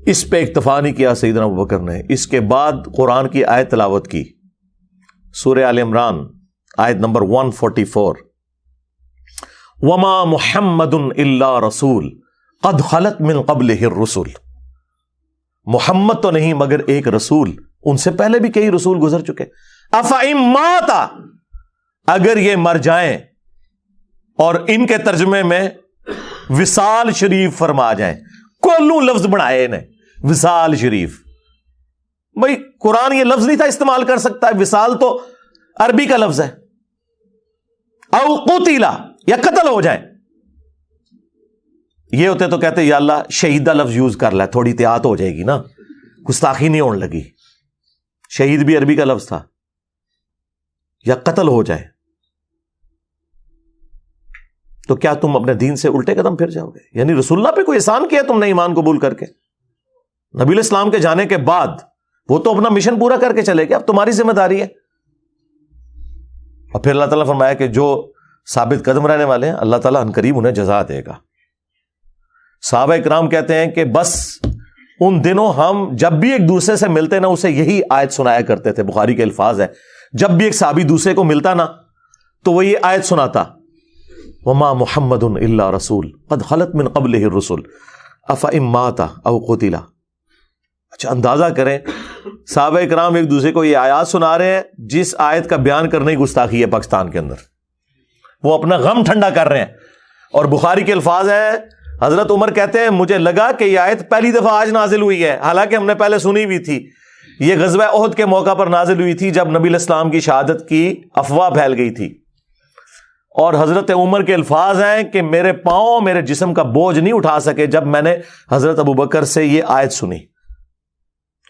اس پہ اکتفا نہیں کیا سیدنا ابوبکر نے, اس کے بعد قرآن کی آیت تلاوت کی, سورہ آل عمران آیت نمبر 144. وما محمد الا رسول قد خلت من قبلہ الرسل. محمد تو نہیں مگر ایک رسول, ان سے پہلے بھی کئی رسول گزر چکے. افئن مات, اگر یہ مر جائیں, اور ان کے ترجمے میں وصال شریف فرما جائیں, کولوں لفظ بنائے نے وصال شریف. بھئی قرآن یہ لفظ نہیں تھا استعمال کر سکتا, وصال تو عربی کا لفظ ہے. او قتلا, یا قتل ہو جائیں. یہ ہوتے تو کہتے یا اللہ شہیدہ لفظ یوز کر لے, تھوڑی احتیاط ہو جائے گی نا, گستاخی نہیں ہونے لگی. شہید بھی عربی کا لفظ تھا. یا قتل ہو جائے تو کیا تم اپنے دین سے الٹے قدم پھر جاؤ گے؟ یعنی رسول اللہ پہ کوئی احسان کیا تم نے ایمان قبول کر کے؟ نبی علیہ السلام کے جانے کے بعد وہ تو اپنا مشن پورا کر کے چلے گئے, اب تمہاری ذمہ داری ہے. اور پھر اللہ تعالیٰ فرمایا کہ جو ثابت قدم رہنے والے ہیں اللہ تعالیٰ عنقریب انہیں جزا دے گا. صحابہ اکرام کہتے ہیں کہ بس ان دنوں ہم جب بھی ایک دوسرے سے ملتے نا اسے یہی آیت سنایا کرتے تھے. بخاری کے الفاظ ہے, جب بھی ایک صحابی دوسرے کو ملتا نا تو وہ یہ آیت سناتا, وما محمد الا رسول قد خلت من قبلہ الرسل افئن مات او قتل. اچھا اندازہ کریں, صحابہ کرام ایک دوسرے کو یہ آیات سنا رہے ہیں جس آیت کا بیان کرنے کی گستاخی ہے پاکستان کے اندر. وہ اپنا غم ٹھنڈا کر رہے ہیں. اور بخاری کے الفاظ ہیں, حضرت عمر کہتے ہیں مجھے لگا کہ یہ آیت پہلی دفعہ آج نازل ہوئی ہے, حالانکہ ہم نے پہلے سنی ہوئی تھی. یہ غزوہ احد کے موقع پر نازل ہوئی تھی جب نبی علیہ السلام کی شہادت کی افواہ پھیل گئی تھی. اور حضرت عمر کے الفاظ ہیں کہ میرے پاؤں میرے جسم کا بوجھ نہیں اٹھا سکے جب میں نے حضرت ابوبکر سے یہ آیت سنی,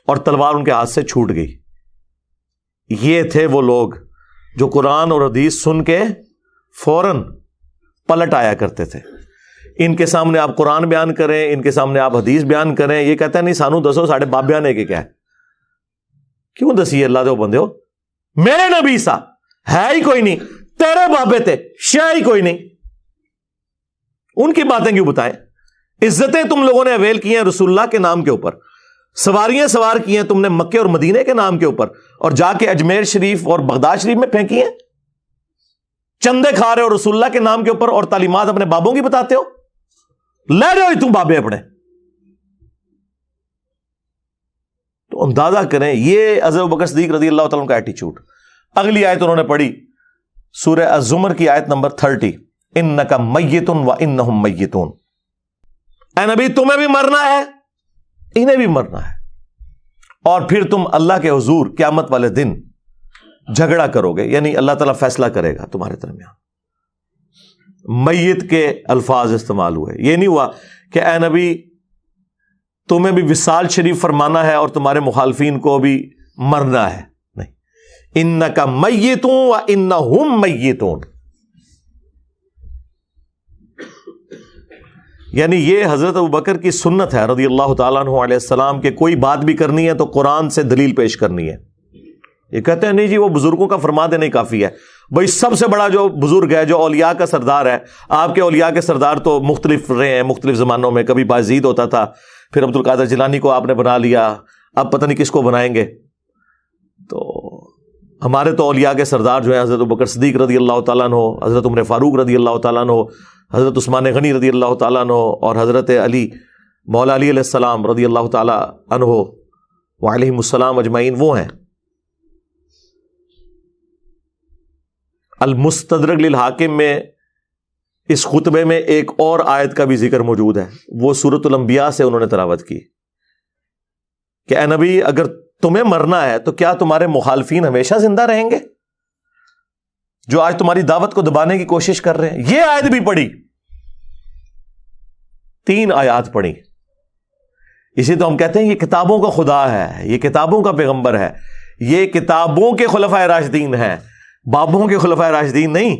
اور تلوار ان کے ہاتھ سے چھوٹ گئی. یہ تھے وہ لوگ جو قرآن اور حدیث سن کے فوراً پلٹ آیا کرتے تھے. ان کے سامنے آپ قرآن بیان کریں, ان کے سامنے آپ حدیث بیان کریں, یہ کہتے ہیں نہیں سانو دسو ساڑھے باپ بیانے کے کیا ہے. کیوں دسی اللہ دے بندے ہو, میرے نبی سا ہے ہی کوئی نہیں, تیرے بابے تھے شاہ ہی کوئی نہیں, ان کی باتیں کیوں بتائیں. عزتیں تم لوگوں نے اویل کی ہیں رسول اللہ کے نام کے اوپر, سواریاں سوار کی ہیں تم نے مکے اور مدینے کے نام کے اوپر, اور جا کے اجمیر شریف اور بغداد شریف میں پھینکی ہیں. چندے کھا رہے ہو رسول اللہ کے نام کے اوپر اور تعلیمات اپنے بابوں کی بتاتے ہو. لے رہے ہو تم بابے اپنے. تو اندازہ کریں یہ حضرت ابوبکر صدیق رضی اللہ تعالیٰ عنہ کا ایٹیچیوڈ. اگلی آیت انہوں نے پڑھی سورہ الزمر کی آیت نمبر 30, انک میت و انہم میتون. اے نبی تمہیں بھی مرنا ہے, انہیں بھی مرنا ہے, اور پھر تم اللہ کے حضور قیامت والے دن جھگڑا کرو گے, یعنی اللہ تعالیٰ فیصلہ کرے گا تمہارے درمیان. میت کے الفاظ استعمال ہوئے, یہ نہیں ہوا کہ اے نبی تمہیں بھی وصال شریف فرمانا ہے اور تمہارے مخالفین کو بھی مرنا ہے, نہیں. انک میتون و انہم میتون, یعنی یہ حضرت ابوبکر کی سنت ہے رضی اللہ تعالیٰ عنہ علیہ السلام کہ کوئی بات بھی کرنی ہے تو قرآن سے دلیل پیش کرنی ہے. یہ کہتے ہیں نہیں جی وہ بزرگوں کا فرما دینا ہی کافی ہے. بھائی سب سے بڑا جو بزرگ ہے, جو اولیاء کا سردار ہے, آپ کے اولیاء کے سردار تو مختلف رہے ہیں مختلف زمانوں میں. کبھی بایزید ہوتا تھا, پھر عبد القادر جیلانی کو آپ نے بنا لیا, اب پتہ نہیں کس کو بنائیں گے. تو ہمارے تو اولیاء کے سردار جو ہیں حضرت ابوبکر صدیق رضی اللہ تعالیٰ عنہ, حضرت عمر فاروق رضی اللہ تعالیٰ عنہ, حضرت عثمان غنی رضی اللہ تعالیٰ عنہ, اور حضرت علی مولا علی علیہ السلام رضی اللہ تعالیٰ عنہ وعلیہم السلام اجمعین وہ ہیں. المستدرک للحاکم میں اس خطبے میں ایک اور آیت کا بھی ذکر موجود ہے, وہ سورۃ الانبیاء سے انہوں نے تلاوت کی کہ اے نبی اگر تمہیں مرنا ہے تو کیا تمہارے مخالفین ہمیشہ زندہ رہیں گے جو آج تمہاری دعوت کو دبانے کی کوشش کر رہے ہیں. یہ آیت بھی پڑھی, 3 آیات پڑھی. اسی تو ہم کہتے ہیں یہ کتابوں کا خدا ہے, یہ کتابوں کا پیغمبر ہے, یہ کتابوں کے خلفائے راشدین ہیں, بابوں کے خلفائے راشدین نہیں.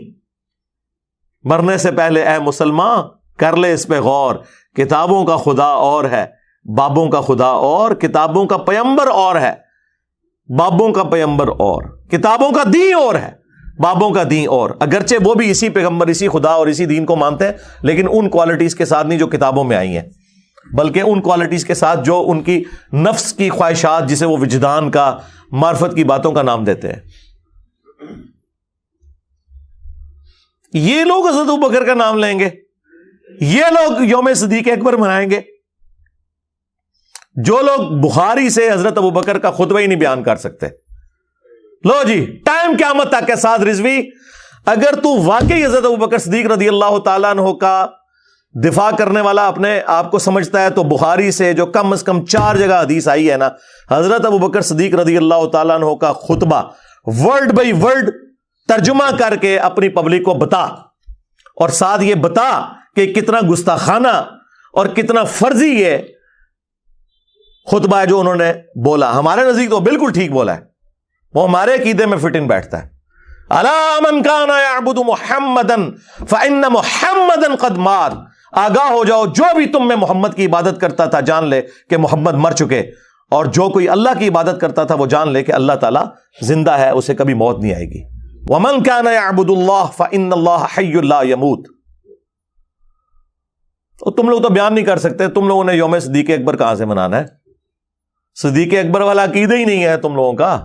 مرنے سے پہلے اے مسلمان کر لے اس پہ غور, کتابوں کا خدا اور ہے, بابوں کا خدا اور, کتابوں کا پیغمبر اور ہے, بابوں کا پیغمبر اور, کتابوں کا دین اور ہے, بابوں کا دین اور. اگرچہ وہ بھی اسی پیغمبر اسی خدا اور اسی دین کو مانتے ہیں, لیکن ان کوالٹیز کے ساتھ نہیں جو کتابوں میں آئی ہیں, بلکہ ان کوالٹیز کے ساتھ جو ان کی نفس کی خواہشات, جسے وہ وجدان کا, معرفت کی باتوں کا نام دیتے ہیں. یہ لوگ حضرت ابوبکر کا نام لیں گے, یہ لوگ یوم صدیق اکبر منائیں گے, جو لوگ بخاری سے حضرت ابوبکر کا خطبہ ہی نہیں بیان کر سکتے. لو جی ٹائم قیامت تک کے ساتھ رضوی, اگر تو واقعی حضرت ابوبکر صدیق رضی اللہ تعالیٰ عنہ کا دفاع کرنے والا اپنے آپ کو سمجھتا ہے, تو بخاری سے جو کم از کم 4 جگہ حدیث آئی ہے نا, حضرت ابوبکر صدیق رضی اللہ تعالیٰ عنہ کا خطبہ ورڈ بائی ورڈ ترجمہ کر کے اپنی پبلک کو بتا, اور ساتھ یہ بتا کہ کتنا گستاخانہ اور کتنا فرضی یہ خطبہ ہے جو انہوں نے بولا. ہمارے نزدیک تو بالکل ٹھیک بولا ہے, وہ ہمارے عقیدے میں فٹ ان بیٹھتا ہے. الا من کان یعبد محمدا فان محمدا قد مات, آگاہ ہو جاؤ جو بھی تم میں محمد کی عبادت کرتا تھا جان لے کہ محمد مر چکے, اور جو کوئی اللہ کی عبادت کرتا تھا وہ جان لے کہ اللہ تعالیٰ زندہ ہے, اسے کبھی موت نہیں آئے گی. ومن کان یعبد اللہ فان اللہ حی لا یموت. اور تم لوگ تو بیان نہیں کر سکتے, تم لوگوں نے یوم صدیق اکبر کہاں سے منانا ہے؟ صدیق اکبر والا عقیدہ ہی نہیں ہے تم لوگوں کا.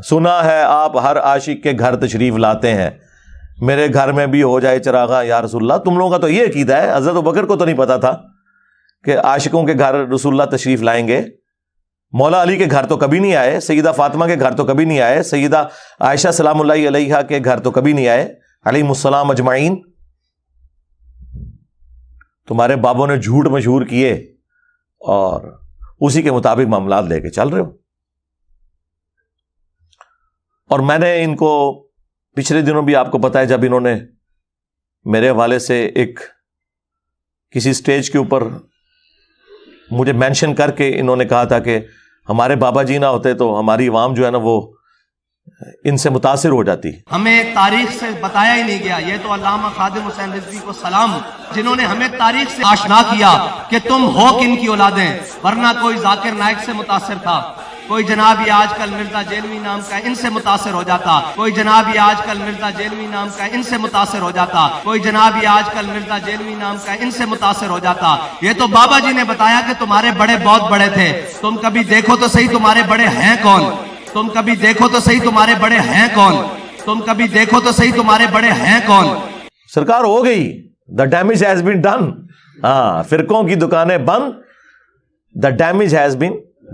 سنا ہے آپ ہر عاشق کے گھر تشریف لاتے ہیں, میرے گھر میں بھی ہو جائے چراغاں یا رسول اللہ. تم لوگوں کا تو یہ عقیدہ ہے. حضرت ابوبکر کو تو نہیں پتا تھا کہ عاشقوں کے گھر رسول اللہ تشریف لائیں گے. مولا علی کے گھر تو کبھی نہیں آئے, سیدہ فاطمہ کے گھر تو کبھی نہیں آئے, سیدہ عائشہ سلام اللہ علیہا کے گھر تو کبھی نہیں آئے, علیہم السلام اجمعین. تمہارے بابوں نے جھوٹ مشہور کیے اور اسی کے مطابق معاملات لے کے چل رہے ہو. اور میں نے ان کو پچھلے دنوں بھی آپ کو پتا ہے, جب انہوں نے میرے حوالے سے ایک کسی سٹیج کے اوپر مجھے مینشن کر کے انہوں نے کہا تھا کہ ہمارے بابا جی نہ ہوتے تو ہماری عوام جو ہے نا وہ ان سے متاثر ہو جاتی. ہمیں تاریخ سے بتایا ہی نہیں گیا. یہ تو علامہ خادم حسین رضوی کو سلام, جنہوں نے ہمیں تاریخ سے آشنا کیا کہ تم ہو کن کی اولادیں, ورنہ کوئی ذاکر نائک سے متاثر تھا, کوئی جناب یہ آج کل مرزا جیلوی نام کا ان سے متاثر ہو جاتا, کوئی جناب یہ آج کل مرزا جیلوی نام کا ان سے متاثر ہو جاتا, کوئی جناب یہ آج کل مرزا جیلوی نام کا ان سے متاثر ہو جاتا. یہ تو بابا جی نے بتایا کہ تمہارے بڑے بہت بڑے تھے, تم کبھی دیکھو تو صحیح تمہارے بڑے ہیں کون, تم کبھی دیکھو تو صحیح تمہارے بڑے ہیں کون, تم کبھی دیکھو تو صحیح تمہارے بڑے ہیں کون. سرکار ہو گئی, the damage has been done. ہاں, فرقوں کی دکانیں بند, دا ڈیمیج ہیز بین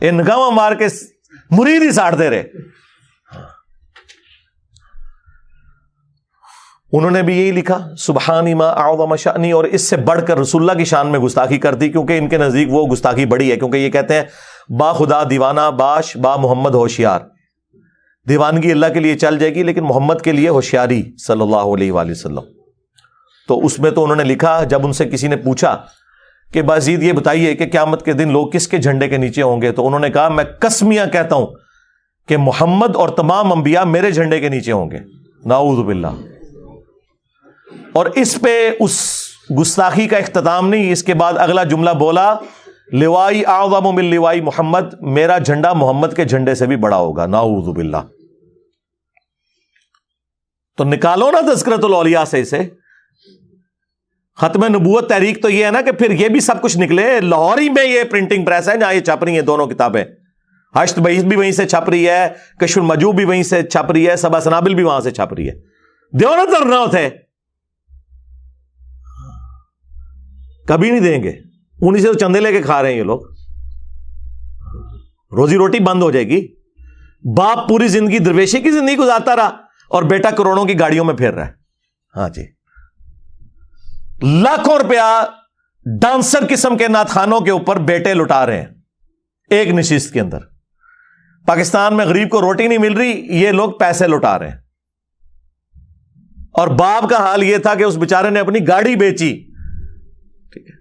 یہ نگاہ مار کے مرید ہی ساڑتے رہے. انہوں نے بھی یہی لکھا سبحانی ما اعظم شأنی, اور اس سے بڑھ کر رسول اللہ کی شان میں گستاخی کر دی, کیونکہ ان کے نزدیک وہ گستاخی بڑی ہے, کیونکہ یہ کہتے ہیں با خدا دیوانہ باش با محمد ہوشیار. دیوانگی اللہ کے لیے چل جائے گی لیکن محمد کے لیے ہوشیاری صلی اللہ علیہ وآلہ وسلم. تو اس میں تو انہوں نے لکھا, جب ان سے کسی نے پوچھا کہ بازید یہ بتائیے کہ قیامت کے دن لوگ کس کے جھنڈے کے نیچے ہوں گے, تو انہوں نے کہا میں قسمیاں کہتا ہوں کہ محمد اور تمام انبیاء میرے جھنڈے کے نیچے ہوں گے. نعوذ باللہ. اور اس پہ اس گستاخی کا اختتام نہیں, اس کے بعد اگلا جملہ بولا لوائی اعظم من لوائی محمد, میرا جھنڈا محمد کے جھنڈے سے بھی بڑا ہوگا. نعوذ باللہ. تو نکالو نا تذکرۃ الاولیاء سے اسے. ختم نبوت تحریک تو یہ ہے نا کہ پھر یہ بھی سب کچھ نکلے. لاہور ہی میں یہ پرنٹنگ پریس ہے جہاں یہ چھپ رہی ہیں دونوں کتابیں. حشت بعیث بھی وہیں سے چھپ رہی ہے, کشف المجوب بھی وہیں سے چھپ رہی ہے, سبع سنابل بھی وہاں سے چھپ رہی ہے. دیو نا دھرنا ہوتے, کبھی نہیں دیں گے. انہیں سے تو چندے لے کے کھا رہے ہیں یہ لوگ. روزی روٹی بند ہو جائے گی. باپ پوری زندگی درویشی کی زندگی گزارتا رہا اور بیٹا کروڑوں کی گاڑیوں میں پھر رہا ہے. ہاں جی, لاکھوں روپیہ ڈانسر قسم کے ناتخانوں کے اوپر بیٹے لٹا رہے ہیں ایک نشست کے اندر. پاکستان میں غریب کو روٹی نہیں مل رہی, یہ لوگ پیسے لٹا رہے ہیں. اور باپ کا حال یہ تھا کہ اس بیچارے نے اپنی گاڑی بیچی.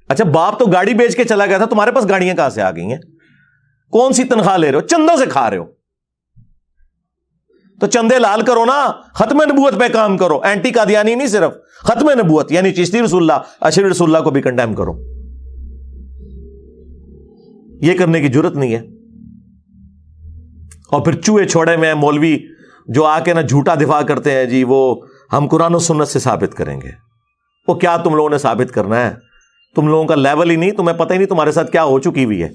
اچھا باپ تو گاڑی بیچ کے چلا گیا تھا, تمہارے پاس گاڑیاں کہاں سے آ گئی ہیں؟ کون سی تنخواہ لے رہے ہو؟ چندوں سے کھا رہے ہو. تو چندے لال کرو نا, ختم نبوت پہ کام کرو. اینٹی قادیانی نہیں, صرف ختم نبوت یعنی چشتی رسول اللہ, اشری رسول اللہ کو بھی کنڈیم کرو. یہ کرنے کی جرت نہیں ہے. اور پھر چوہے چھوڑے میں مولوی جو آ کے نا جھوٹا دفاع کرتے ہیں, جی وہ ہم قرآن و سنت سے ثابت کریں گے. وہ کیا تم لوگوں نے ثابت کرنا ہے؟ تم لوگوں کا لیول ہی نہیں, تمہیں پتہ ہی نہیں تمہارے ساتھ کیا ہو چکی ہوئی ہے.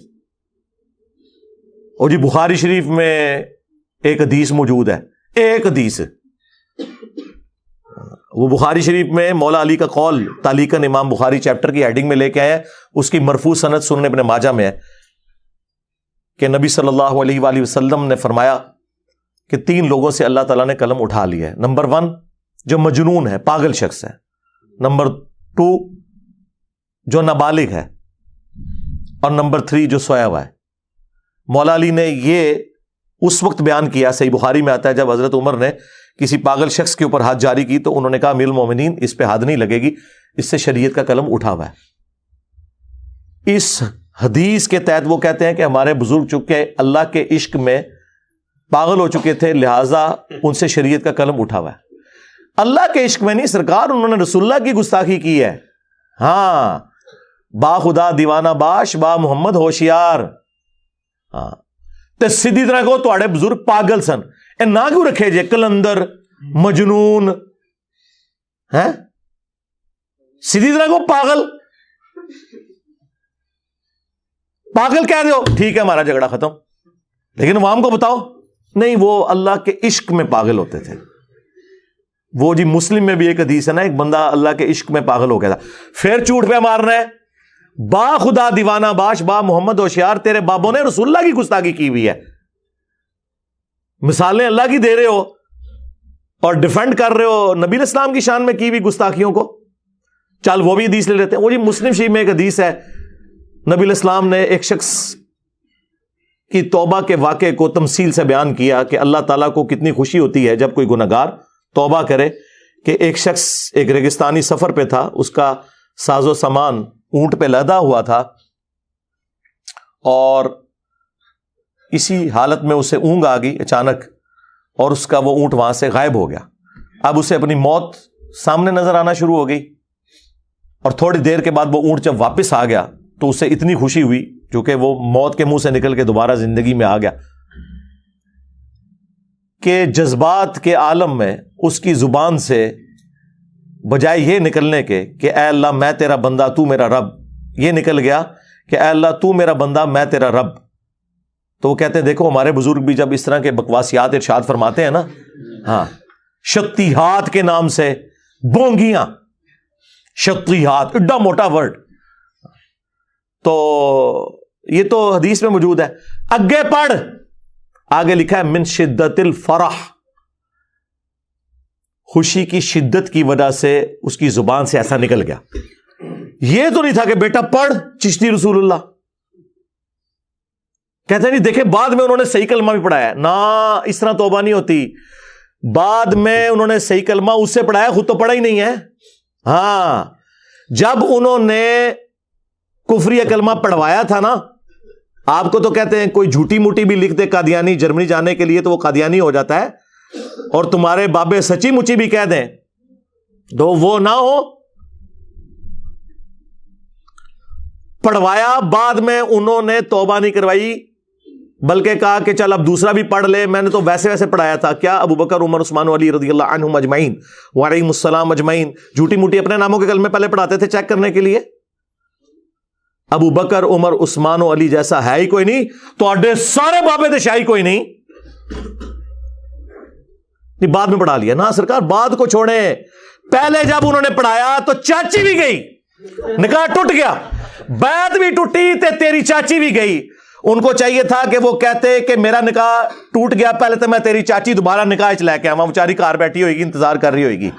اور جی بخاری شریف میں ایک حدیث موجود ہے, ایک حدیث, وہ بخاری شریف میں مولا علی کا قول تعلیقاً امام بخاری چیپٹر کی ہیڈنگ میں لے کے آئے ہیں. اس کی مرفوع سند سنن ابن ماجہ میں ہے کہ نبی صلی اللہ علیہ وآلہ وسلم نے فرمایا کہ 3 لوگوں سے اللہ تعالیٰ نے قلم اٹھا لیا ہے. نمبر 1 جو مجنون ہے, پاگل شخص ہے. نمبر 2 جو نابالغ ہے, اور نمبر 3 جو سویا ہوا ہے. مولا علی نے یہ اس وقت بیان کیا, صحیح بخاری میں آتا ہے, جب حضرت عمر نے کسی پاگل شخص کے اوپر ہاتھ جاری کی تو انہوں نے کہا امیر المومنین اس پہ حد نہیں لگے گی, اس سے شریعت کا قلم اٹھا ہوا ہے. اس حدیث کے تحت وہ کہتے ہیں کہ ہمارے بزرگ چکے اللہ کے عشق میں پاگل ہو چکے تھے, لہٰذا ان سے شریعت کا قلم اٹھا ہوا ہے. اللہ کے عشق میں نہیں سرکار, انہوں نے رسول اللہ کی گستاخی کی ہے. ہاں, با خدا دیوانہ باش با محمد ہوشیار. ہاں تے سیدھی طرح کو تواڈے بزرگ پاگل سن. اے نہ کیوں رکھے جے کلندر مجنون ہیں؟ سیدھی طرح کو پاگل, پاگل کہہ رہے ہو, ٹھیک ہے ہمارا جھگڑا ختم. لیکن عوام کو بتاؤ نہیں, وہ اللہ کے عشق میں پاگل ہوتے تھے. وہ جی مسلم میں بھی ایک حدیث ہے نا, ایک بندہ اللہ کے عشق میں پاگل ہو گیا تھا. پھر جھوٹ پہ مارنا ہے, با خدا دیوانہ باش با محمد ہوشیار, تیرے بابوں نے رسول اللہ کی گستاخی کی ہوئی ہے. مثالیں اللہ کی دے رہے ہو اور ڈیفینڈ کر رہے ہو نبی علیہ السلام کی شان میں کی ہوئی گستاخیوں کو. چل وہ بھی حدیث لے لیتے ہیں. وہ جی مسلم شریف میں ایک حدیث ہے, نبی علیہ السلام نے ایک شخص کی توبہ کے واقعے کو تمثیل سے بیان کیا کہ اللہ تعالیٰ کو کتنی خوشی ہوتی ہے جب کوئی گنہگار توبہ کرے. کہ ایک شخص ایک ریگستانی سفر پہ تھا, اس کا ساز و سامان اونٹ پہ لدا ہوا تھا, اور اسی حالت میں اسے اونگ آ گئی اچانک, اور اس کا وہ اونٹ وہاں سے غائب ہو گیا. اب اسے اپنی موت سامنے نظر آنا شروع ہو گئی, اور تھوڑی دیر کے بعد وہ اونٹ جب واپس آ گیا تو اسے اتنی خوشی ہوئی, چونکہ وہ موت کے منہ سے نکل کے دوبارہ زندگی میں آ گیا, کہ جذبات کے عالم میں اس کی زبان سے بجائے یہ نکلنے کے کہ اے اللہ میں تیرا بندہ تو میرا رب, یہ نکل گیا کہ اے اللہ تو میرا بندہ میں تیرا رب. تو وہ کہتے ہیں دیکھو ہمارے بزرگ بھی جب اس طرح کے بکواسیات ارشاد فرماتے ہیں نا, ہاں شکتیہات کے نام سے بونگیاں, شکتیہات ایڈا موٹا ورڈ, تو یہ تو حدیث میں موجود ہے. اگے پڑھ, آگے لکھا ہے من شدت الفرح, خوشی کی شدت کی وجہ سے اس کی زبان سے ایسا نکل گیا. یہ تو نہیں تھا کہ بیٹا پڑھ چشتی رسول اللہ. کہتے ہیں نہیں, دیکھیں بعد میں انہوں نے صحیح کلمہ بھی پڑھایا نہ, اس طرح توبہ نہیں ہوتی. بعد میں انہوں نے صحیح کلمہ اس سے پڑھایا, خود تو پڑھا ہی نہیں ہے. ہاں, جب انہوں نے کفری کلمہ پڑھوایا تھا نا, آپ کو تو کہتے ہیں کوئی جھوٹی موٹی بھی لکھ دے قادیانی جرمنی جانے کے لیے تو وہ قادیانی ہو جاتا ہے, اور تمہارے بابے سچی مچی بھی کہہ دیں تو وہ نہ ہو. پڑھوایا, بعد میں انہوں نے توبہ نہیں کروائی, بلکہ کہا کہ چل اب دوسرا بھی پڑھ لے, میں نے تو ویسے ویسے پڑھایا تھا. کیا ابو بکر عمر عثمان علی رضی اللہ عنہم اجمعین وعلیہم السلام اجمعین جھوٹی موٹی اپنے ناموں کے کلمے پہلے پڑھاتے تھے چیک کرنے کے لیے؟ ابو بکر عمر عثمان و علی جیسا ہے ہی کوئی نہیں, تو اڈے سارے بابے دے شاہی کوئی نہیں. بعد میں پڑھا لیا نا سرکار, بعد کو چھوڑیں. پہلے جب انہوں نے پڑھایا تو چاچی بھی گئی, نکاح ٹوٹ گیا, بیعت بھی ٹوٹی تے تیری چاچی بھی گئی. ان کو چاہیے تھا کہ وہ کہتے کہ میرا نکاح ٹوٹ گیا, پہلے تو میں تیری چاچی دوبارہ نکاح چ لے کے آواں, بیچاری کار بیٹھی ہوئے گی, انتظار کر رہی ہوئے گی.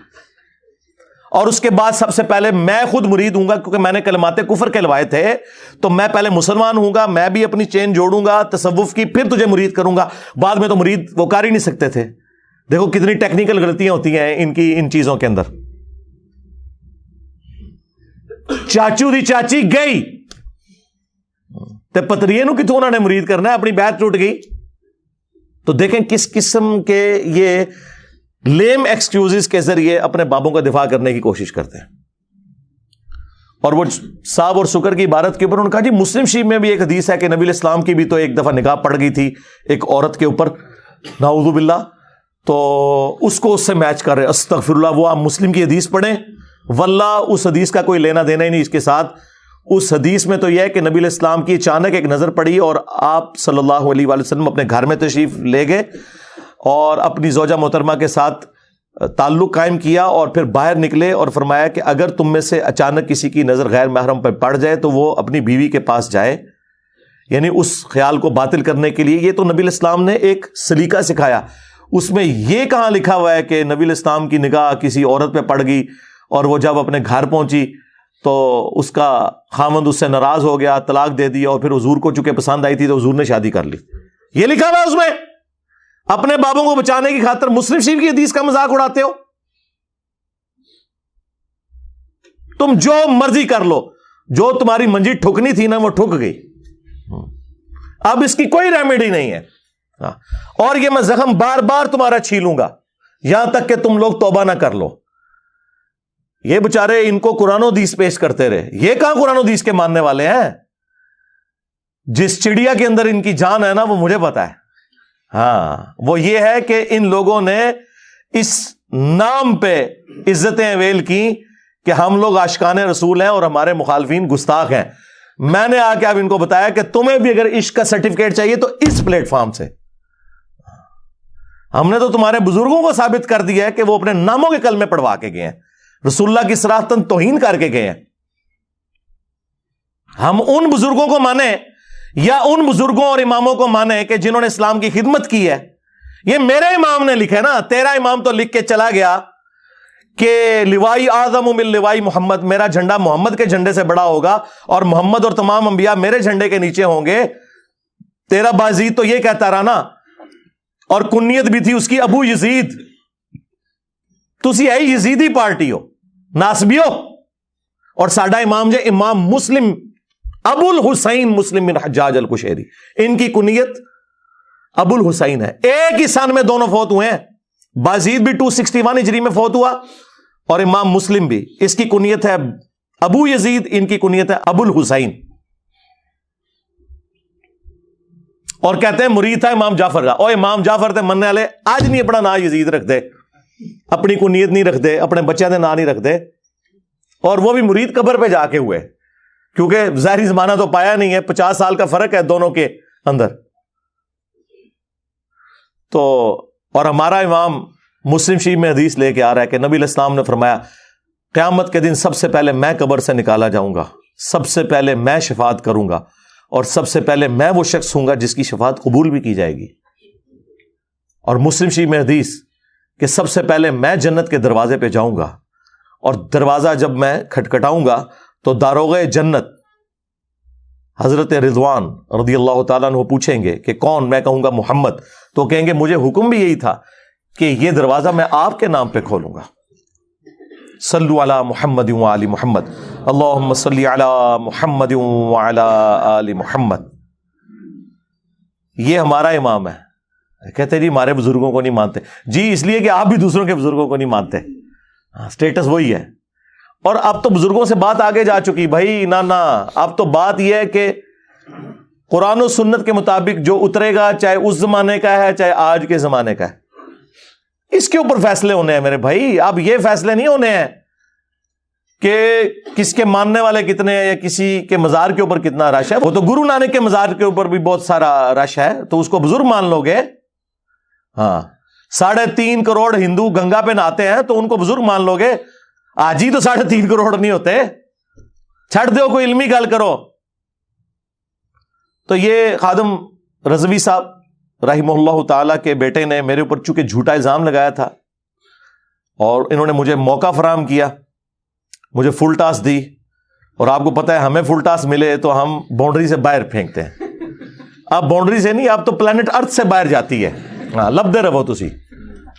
اور اس کے بعد سب سے پہلے میں خود مرید ہوں گا, کیونکہ میں نے کلمات کفر کہلوائے تھے, تو میں پہلے مسلمان ہوں گا, میں بھی اپنی چین جوڑوں گا تصوف کی, پھر تجھے مرید کروں گا. بعد میں تو مرید وہ کر ہی نہیں سکتے تھے. دیکھو کتنی ٹیکنیکل غلطیاں ہوتی ہیں ان کی ان چیزوں کے اندر. چاچو دی چاچی گئی تے پتریے نو کتوں انہوں نے مرید کرنا ہے, اپنی بیعت ٹوٹ گئی. تو دیکھیں کس قسم کے یہ لیم ایکسکیوزز کے ذریعے اپنے بابوں کا دفاع کرنے کی کوشش کرتے ہیں. اور وہ صاب اور سکر کی عبارت کے اوپر انہوں نے کہا جی مسلم شریف میں بھی ایک حدیث ہے کہ نبی علیہ السلام کی بھی تو ایک دفعہ نگاہ پڑ گئی تھی ایک عورت کے اوپر, نعوذ باللہ, تو اس کو اس سے میچ کر رہے. استغفر اللہ, وہ آپ مسلم کی حدیث پڑھیں, واللہ اس حدیث کا کوئی لینا دینا ہی نہیں اس کے ساتھ. اس حدیث میں تو یہ ہے کہ نبی علیہ السلام کی اچانک ایک نظر پڑی اور آپ صلی اللہ علیہ وآلہ وسلم اپنے گھر میں تشریف لے گئے اور اپنی زوجہ محترمہ کے ساتھ تعلق قائم کیا, اور پھر باہر نکلے اور فرمایا کہ اگر تم میں سے اچانک کسی کی نظر غیر محرم پر پڑ جائے تو وہ اپنی بیوی کے پاس جائے, یعنی اس خیال کو باطل کرنے کے لیے. یہ تو نبی علیہ السلام نے ایک سلیقہ سکھایا. اس میں یہ کہاں لکھا ہوا ہے کہ نبی علیہ السلام کی نگاہ کسی عورت پہ پڑ گئی اور وہ جب اپنے گھر پہنچی تو اس کا خاوند اس سے ناراض ہو گیا, طلاق دے دیا, اور پھر حضور کو چونکہ پسند آئی تھی تو حضور نے شادی کر لی. یہ لکھا ہوا ہے اس میں. اپنے بابوں کو بچانے کی خاطر مسلم شریف کی حدیث کا مذاق اڑاتے ہو. تم جو مرضی کر لو, جو تمہاری منجی ٹھکنی تھی نا وہ ٹھک گئی, اب اس کی کوئی ریمیڈی نہیں ہے. اور یہ میں زخم بار بار تمہارا چھیلوں گا یہاں تک کہ تم لوگ توبہ نہ کر لو. یہ بچارے ان کو قرآن و حدیث پیش کرتے رہے, یہ کہاں قرآن و حدیث کے ماننے والے ہیں. جس چڑیا کے اندر ان کی جان ہے نا وہ مجھے پتا ہے. ہاں, وہ یہ ہے کہ ان لوگوں نے اس نام پہ عزتیں اویل کی کہ ہم لوگ عاشقان رسول ہیں اور ہمارے مخالفین گستاخ ہیں. میں نے آ کے اب ان کو بتایا کہ تمہیں بھی اگر عشق کا سرٹیفکیٹ چاہیے تو اس پلیٹ فارم سے. ہم نے تو تمہارے بزرگوں کو ثابت کر دیا ہے کہ وہ اپنے ناموں کے کلمے پڑھوا کے گئے ہیں, رسول اللہ کی صراحتاً توہین کر کے گئے ہیں. ہم ان بزرگوں کو مانیں یا ان بزرگوں اور اماموں کو مانیں کہ جنہوں نے اسلام کی خدمت کی ہے. یہ میرے امام نے لکھا ہے نا, تیرا امام تو لکھ کے چلا گیا کہ لوائی اعظم من لوائی محمد, میرا جھنڈا محمد کے جھنڈے سے بڑا ہوگا اور محمد اور تمام انبیاء میرے جھنڈے کے نیچے ہوں گے. تیرا بازید تو یہ کہتا رہا نا, اور کنیت بھی تھی اس کی ابو یزید. تسی ہے یزیدی پارٹی ہو, ناسبیو. اور ساڈا امام جو امام مسلم ابو الحسین مسلم بن حجاج القشیری, ان کی کنیت ابو الحسین ہے. ایک ہی سن میں دونوں فوت ہوئے ہیں. بازید بھی 261 ہجری میں فوت ہوا اور امام مسلم بھی. اس کی کنیت ہے ابو یزید, ان کی کنیت ہے ابو الحسین. اور کہتے ہیں مرید تھا امام جعفر کا. اور امام جعفر تے مننے والے آج نہیں اپنا نام یزید رکھ دے, اپنی کنیت نہیں رکھ دے, اپنے بچے دے نام نہیں رکھ دے. اور وہ بھی مرید قبر پہ جا کے ہوئے, کیونکہ ظاہری زمانہ تو پایا نہیں ہے, 50 سال کا فرق ہے دونوں کے اندر. تو اور ہمارا امام مسلم شریف میں حدیث لے کے آ رہا ہے کہ نبی علیہ السلام نے فرمایا قیامت کے دن سب سے پہلے میں قبر سے نکالا جاؤں گا, سب سے پہلے میں شفاعت کروں گا, اور سب سے پہلے میں وہ شخص ہوں گا جس کی شفاعت قبول بھی کی جائے گی. اور مسلم شریف میں حدیث کہ سب سے پہلے میں جنت کے دروازے پہ جاؤں گا, اور دروازہ جب میں کھٹکھٹاؤں گا تو داروغے جنت حضرت رضوان رضی اللہ تعالیٰ عنہ پوچھیں گے کہ کون؟ میں کہوں گا محمد. تو کہیں گے مجھے حکم بھی یہی تھا کہ یہ دروازہ میں آپ کے نام پہ کھولوں گا. صلو علی محمد وعلی محمد, اللہم صلی علی محمد وعلی آل محمد. یہ ہمارا امام ہے. کہتے جی ہمارے بزرگوں کو نہیں مانتے. جی اس لیے کہ آپ بھی دوسروں کے بزرگوں کو نہیں مانتے. سٹیٹس وہی ہے. اور اب تو بزرگوں سے بات آگے جا چکی بھائی. نہ اب تو بات یہ ہے کہ قرآن و سنت کے مطابق جو اترے گا, چاہے اس زمانے کا ہے چاہے آج کے زمانے کا ہے, اس کے اوپر فیصلے ہونے ہیں میرے بھائی. اب یہ فیصلے نہیں ہونے ہیں کہ کس کے ماننے والے کتنے ہیں یا کسی کے مزار کے اوپر کتنا رش ہے. وہ تو گرو نانک کے مزار کے اوپر بھی بہت سارا رش ہے, تو اس کو بزرگ مان لو گے. ہاں 3.5 کروڑ ہندو گنگا پہ نہاتے ہیں تو ان کو بزرگ مان لو گے. آج ہی تو 3.5 کروڑ نہیں ہوتے. چھڑ دو, کوئی علمی گل کرو. تو یہ خادم رضوی صاحب رحمہ اللہ تعالیٰ کے بیٹے نے میرے اوپر چونکہ جھوٹا الزام لگایا تھا, اور انہوں نے مجھے موقع فراہم کیا, مجھے فل ٹاس دی. اور آپ کو پتا ہے ہمیں فل ٹاس ملے تو ہم باؤنڈری سے باہر پھینکتے ہیں. اب باؤنڈری سے نہیں, اب تو پلانٹ ارتھ سے باہر جاتی ہے. ہاں لب دے رہو تسی,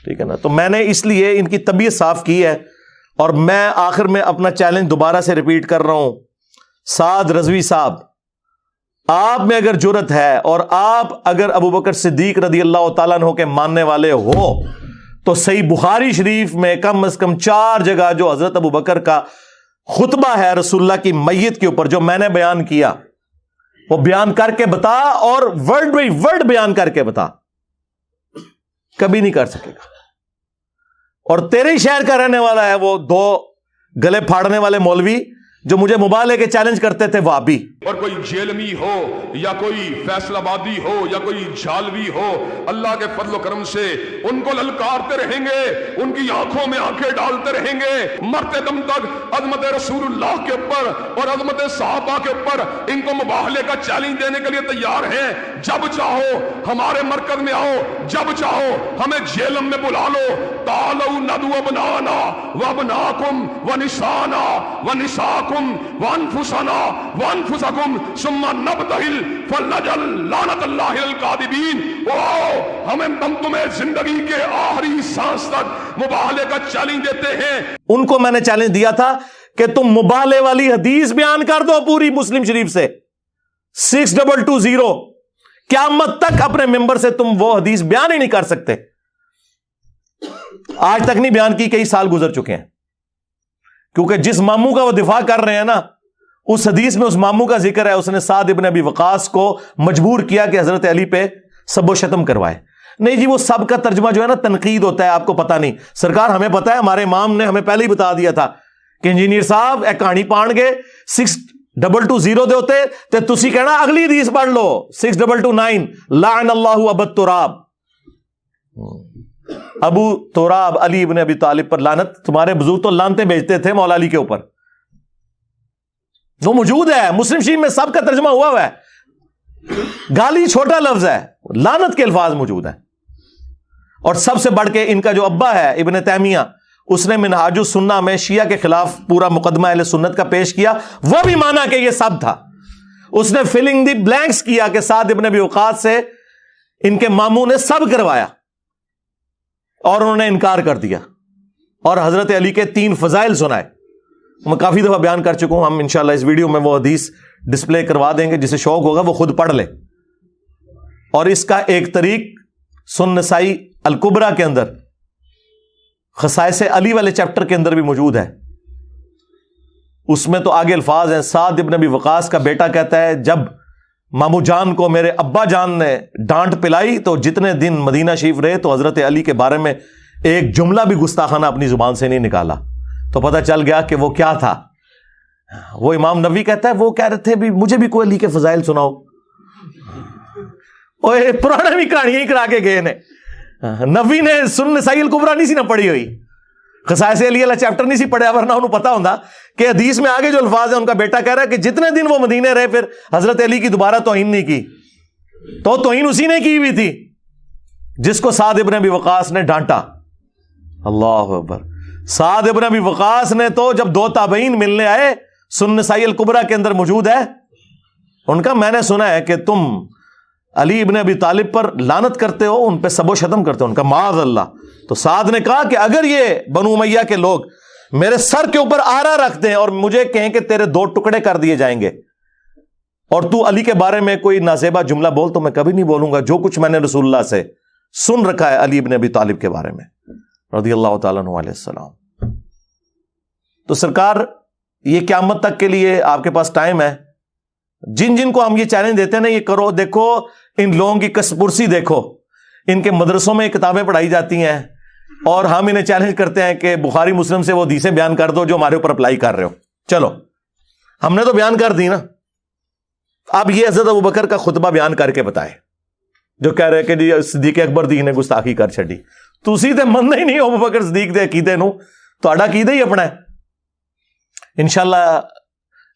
ٹھیک ہے نا. تو میں نے اس لیے ان کی طبیعت صاف کی ہے, اور میں آخر میں اپنا چیلنج دوبارہ سے ریپیٹ کر رہا ہوں. سعد رضوی صاحب, آپ میں اگر جرت ہے اور آپ اگر ابو بکر صدیق رضی اللہ تعالیٰ عنہ کے ماننے والے ہو, تو صحیح بخاری شریف میں کم از کم 4 جگہ جو حضرت ابو بکر کا خطبہ ہے رسول اللہ کی میت کے اوپر جو میں نے بیان کیا, وہ بیان کر کے بتا, اور ورڈ بائی ورڈ بیان کر کے بتا. کبھی نہیں کر سکے گا. اور تیرے ہی شہر کا رہنے والا ہے وہ 2 گلے پھاڑنے والے مولوی جو مجھے مبالغے کے چیلنج کرتے تھے وہابی. اور کوئی جیلمی ہو یا کوئی فیصل آبادی ہو یا کوئی جھالوی ہو, اللہ کے فضل و کرم سے ان کو للکارتے رہیں گے, ان کی آنکھوں میں آنکھیں ڈالتے رہیں گے مرتے دم تک. عظمت رسول اللہ کے اوپر اور عظمت صحابہ کے اوپر ان کو مباہلے کا چیلنج دینے کے لیے تیار ہیں. جب چاہو ہمارے مرکز میں آؤ, جب چاہو ہمیں جیلم میں بلا لو. تعالوا ندعو ابنانا وابناکم ونسانا ونساکم وانفسنا وانفسکم ثم نبتہل فلنجعل لعنت اللہ الکاذبین. ہمیں ہم تمہیں زندگی کے آخری سانس تک مباہلے کا چیلنج دیتے ہیں. ان کو میں نے چیلنج دیا تھا کہ تم مباہلے والی حدیث بیان کر دو پوری مسلم شریف سے 6220. قیامت تک اپنے ممبر سے تم وہ حدیث بیان ہی نہیں کر سکتے. آج تک نہیں بیان کی, کئی سال گزر چکے ہیں. کیونکہ جس ماموں کا وہ دفاع کر رہے ہیں نا, اس حدیث میں اس ماموں کا ذکر ہے, اس نے سعد ابن ابی وقاص کو مجبور کیا کہ حضرت علی پہ سب و شتم کروائے. نہیں جی, وہ سب کا ترجمہ جو ہے نا تنقید ہوتا ہے, آپ کو پتا نہیں. سرکار ہمیں پتا ہے, ہمارے امام نے ہمیں پہلے ہی بتا دیا تھا کہ انجینئر صاحب ایک کہانی پان گے 6220 دے ہوتے تے تسی کہنا اگلی حدیث پڑھ لو 6229 لعن اللہ ابو تراب. ابو تراب علی ابن ابی طالب پر لعنت. تمہارے بزرگ تو لعنتیں بھیجتے تھے مولا علی کے اوپر, وہ موجود ہے مسلم شریف میں, سب کا ترجمہ ہوا ہے. گالی چھوٹا لفظ ہے, لعنت کے الفاظ موجود ہیں. اور سب سے بڑھ کے ان کا جو ابا ہے ابن تیمیہ, اس نے منہاج السنہ میں شیعہ کے خلاف پورا مقدمہ اہل سنت کا پیش کیا. وہ بھی مانا کہ یہ سب تھا. اس نے فلنگ دی بلینکس کیا کہ سعد ابن ابی وقاص سے ان کے ماموں نے سب کروایا, اور انہوں نے انکار کر دیا. اور حضرت علی کے 3 فضائل سنائے. میں کافی دفعہ بیان کر چکا ہوں. ہم انشاءاللہ اس ویڈیو میں وہ حدیث ڈسپلے کروا دیں گے, جسے شوق ہوگا وہ خود پڑھ لے. اور اس کا ایک طریق سنن نسائی الکبرا کے اندر خصائص علی والے چیپٹر کے اندر بھی موجود ہے. اس میں تو آگے الفاظ ہیں. سعد ابن ابی وقاص کا بیٹا کہتا ہے جب مامو جان کو میرے ابا جان نے ڈانٹ پلائی تو جتنے دن مدینہ شریف رہے تو حضرت علی کے بارے میں ایک جملہ بھی گستاخانہ اپنی زبان سے نہیں نکالا. تو پتہ چل گیا کہ وہ کیا تھا. وہ امام نووی کہتا ہے وہ کہہ رہے تھے بھی مجھے بھی کوئی علی کے فضائل سناؤ. اوے پرانے بھی کہانیاں ہی کرا کے گئے نے. نبی نے سنن نسائی الکبرا نہیں سی نہ پڑھی ہوئی. خصائص علی والا چیپٹر نہیں سی پڑھیا ورنہ انہوں پتا ہوتا کہ حدیث میں آگے جو الفاظ ہیں ان کا بیٹا کہہ رہا ہے کہ جتنے دن وہ مدینے رہے پھر حضرت علی کی دوبارہ توہین نہیں کی. تو توہین اسی نے کی ہوئی تھی جس کو سعد ابن ابی وقاص نے ڈانٹا. اللہ اکبر. سعد ابن ابی وقاص نے تو جب دو تابعین ملنے آئے, سنن نسائی الکبریٰ کے اندر موجود ہے, ان کا میں نے سنا ہے کہ تم علی ابن ابی طالب پر لعنت کرتے ہو, ان پہ سب و شتم کرتے ہو. ان کا معاذ اللہ. تو سعد نے کہا کہ اگر یہ بنو امیہ کے لوگ میرے سر کے اوپر آرا رکھ دیں اور مجھے کہیں کہ تیرے 2 ٹکڑے کر دیے جائیں گے, اور تو علی کے بارے میں کوئی نازیبا جملہ بول, تو میں کبھی نہیں بولوں گا جو کچھ میں نے رسول اللہ سے سن رکھا ہے علی ابن ابی طالب کے بارے میں رضی اللہ تعالیٰ عنہ علیہ السلام. تو سرکار یہ قیامت تک کے لیے آپ کے پاس ٹائم ہے. جن جن کو ہم یہ چیلنج دیتے ہیں نا, یہ کرو, دیکھو ان لوگوں کی کس پرسی, دیکھو ان کے مدرسوں میں کتابیں پڑھائی جاتی ہیں اور ہم انہیں چیلنج کرتے ہیں کہ بخاری مسلم سے وہ حدیثیں بیان کر دو جو ہمارے اوپر اپلائی کر رہے ہو. چلو ہم نے تو بیان کر دی نا, اب یہ حضرت ابوبکر کا خطبہ بیان کر کے بتائے جو کہہ رہے کہ جی صدیق اکبر دی نے گستاخی کر چھڈی. تسی تے مننا ہی نہیں ابوبکر صدیق دے عقیدے نو, تہاڈا عقیدہ ہی اپنا ہے. انشاءاللہ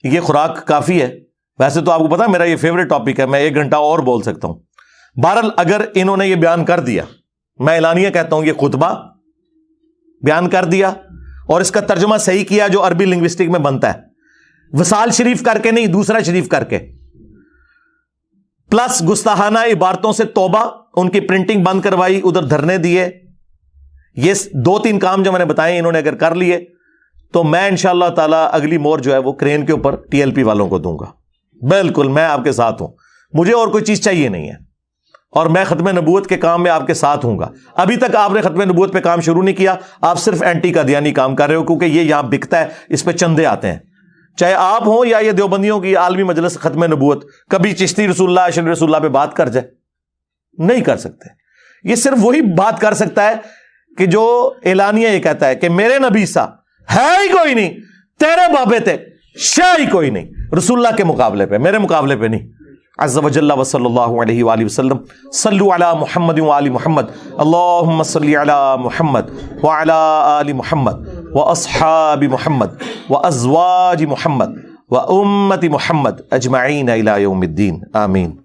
یہ خوراک کافی ہے. ویسے تو آپ کو پتا میرا یہ فیوریٹ ٹاپک ہے, میں 1 گھنٹہ اور بول سکتا ہوں. بہرحال اگر انہوں نے یہ بیان کر دیا, میں اعلانیہ کہتا ہوں یہ خطبہ بیان کر دیا اور اس کا ترجمہ صحیح کیا جو عربی لنگوسٹک میں بنتا ہے, وصال شریف کر کے نہیں, دوسرا شریف کر کے, پلس گستاخانہ عبارتوں سے توبہ, ان کی پرنٹنگ بند کروائی, ادھر دھرنے دیے. یہ 2-3 کام جو میں نے بتائے انہوں نے اگر کر لیے تو میں انشاءاللہ تعالی اگلی مور جو ہے وہ کرین کے اوپر TLP والوں کو دوں گا. بالکل میں آپ کے ساتھ ہوں, مجھے اور کوئی چیز چاہیے نہیں ہے, اور میں ختم نبوت کے کام میں آپ کے ساتھ ہوں گا. ابھی تک آپ نے ختم نبوت پہ کام شروع نہیں کیا, آپ صرف اینٹی قادیانی کام کر رہے ہو کیونکہ یہ یہاں بکتا ہے, اس پہ چندے آتے ہیں. چاہے آپ ہوں یا یہ دیوبندیوں کی عالمی مجلس ختم نبوت, کبھی چشتی رسول اللہ اشرف رسول اللہ پہ بات کر جائے, نہیں کر سکتے. یہ صرف وہی بات کر سکتا ہے کہ جو اعلانیہ یہ کہتا ہے کہ میرے نبی سا ہے ہی کوئی نہیں, تیرے بابے تھے شاہ ہی کوئی نہیں رسول اللہ کے مقابلے پہ, میرے مقابلے پہ نہیں. عز وجل وصلی اللہ علیہ وآلہ وسلم. صلو علی محمد وآل محمد, اللہم صلی علی محمد وعلی آل محمد واصحاب محمد وازواج محمد وامت محمد اجمعین الی یوم الدین. آمین.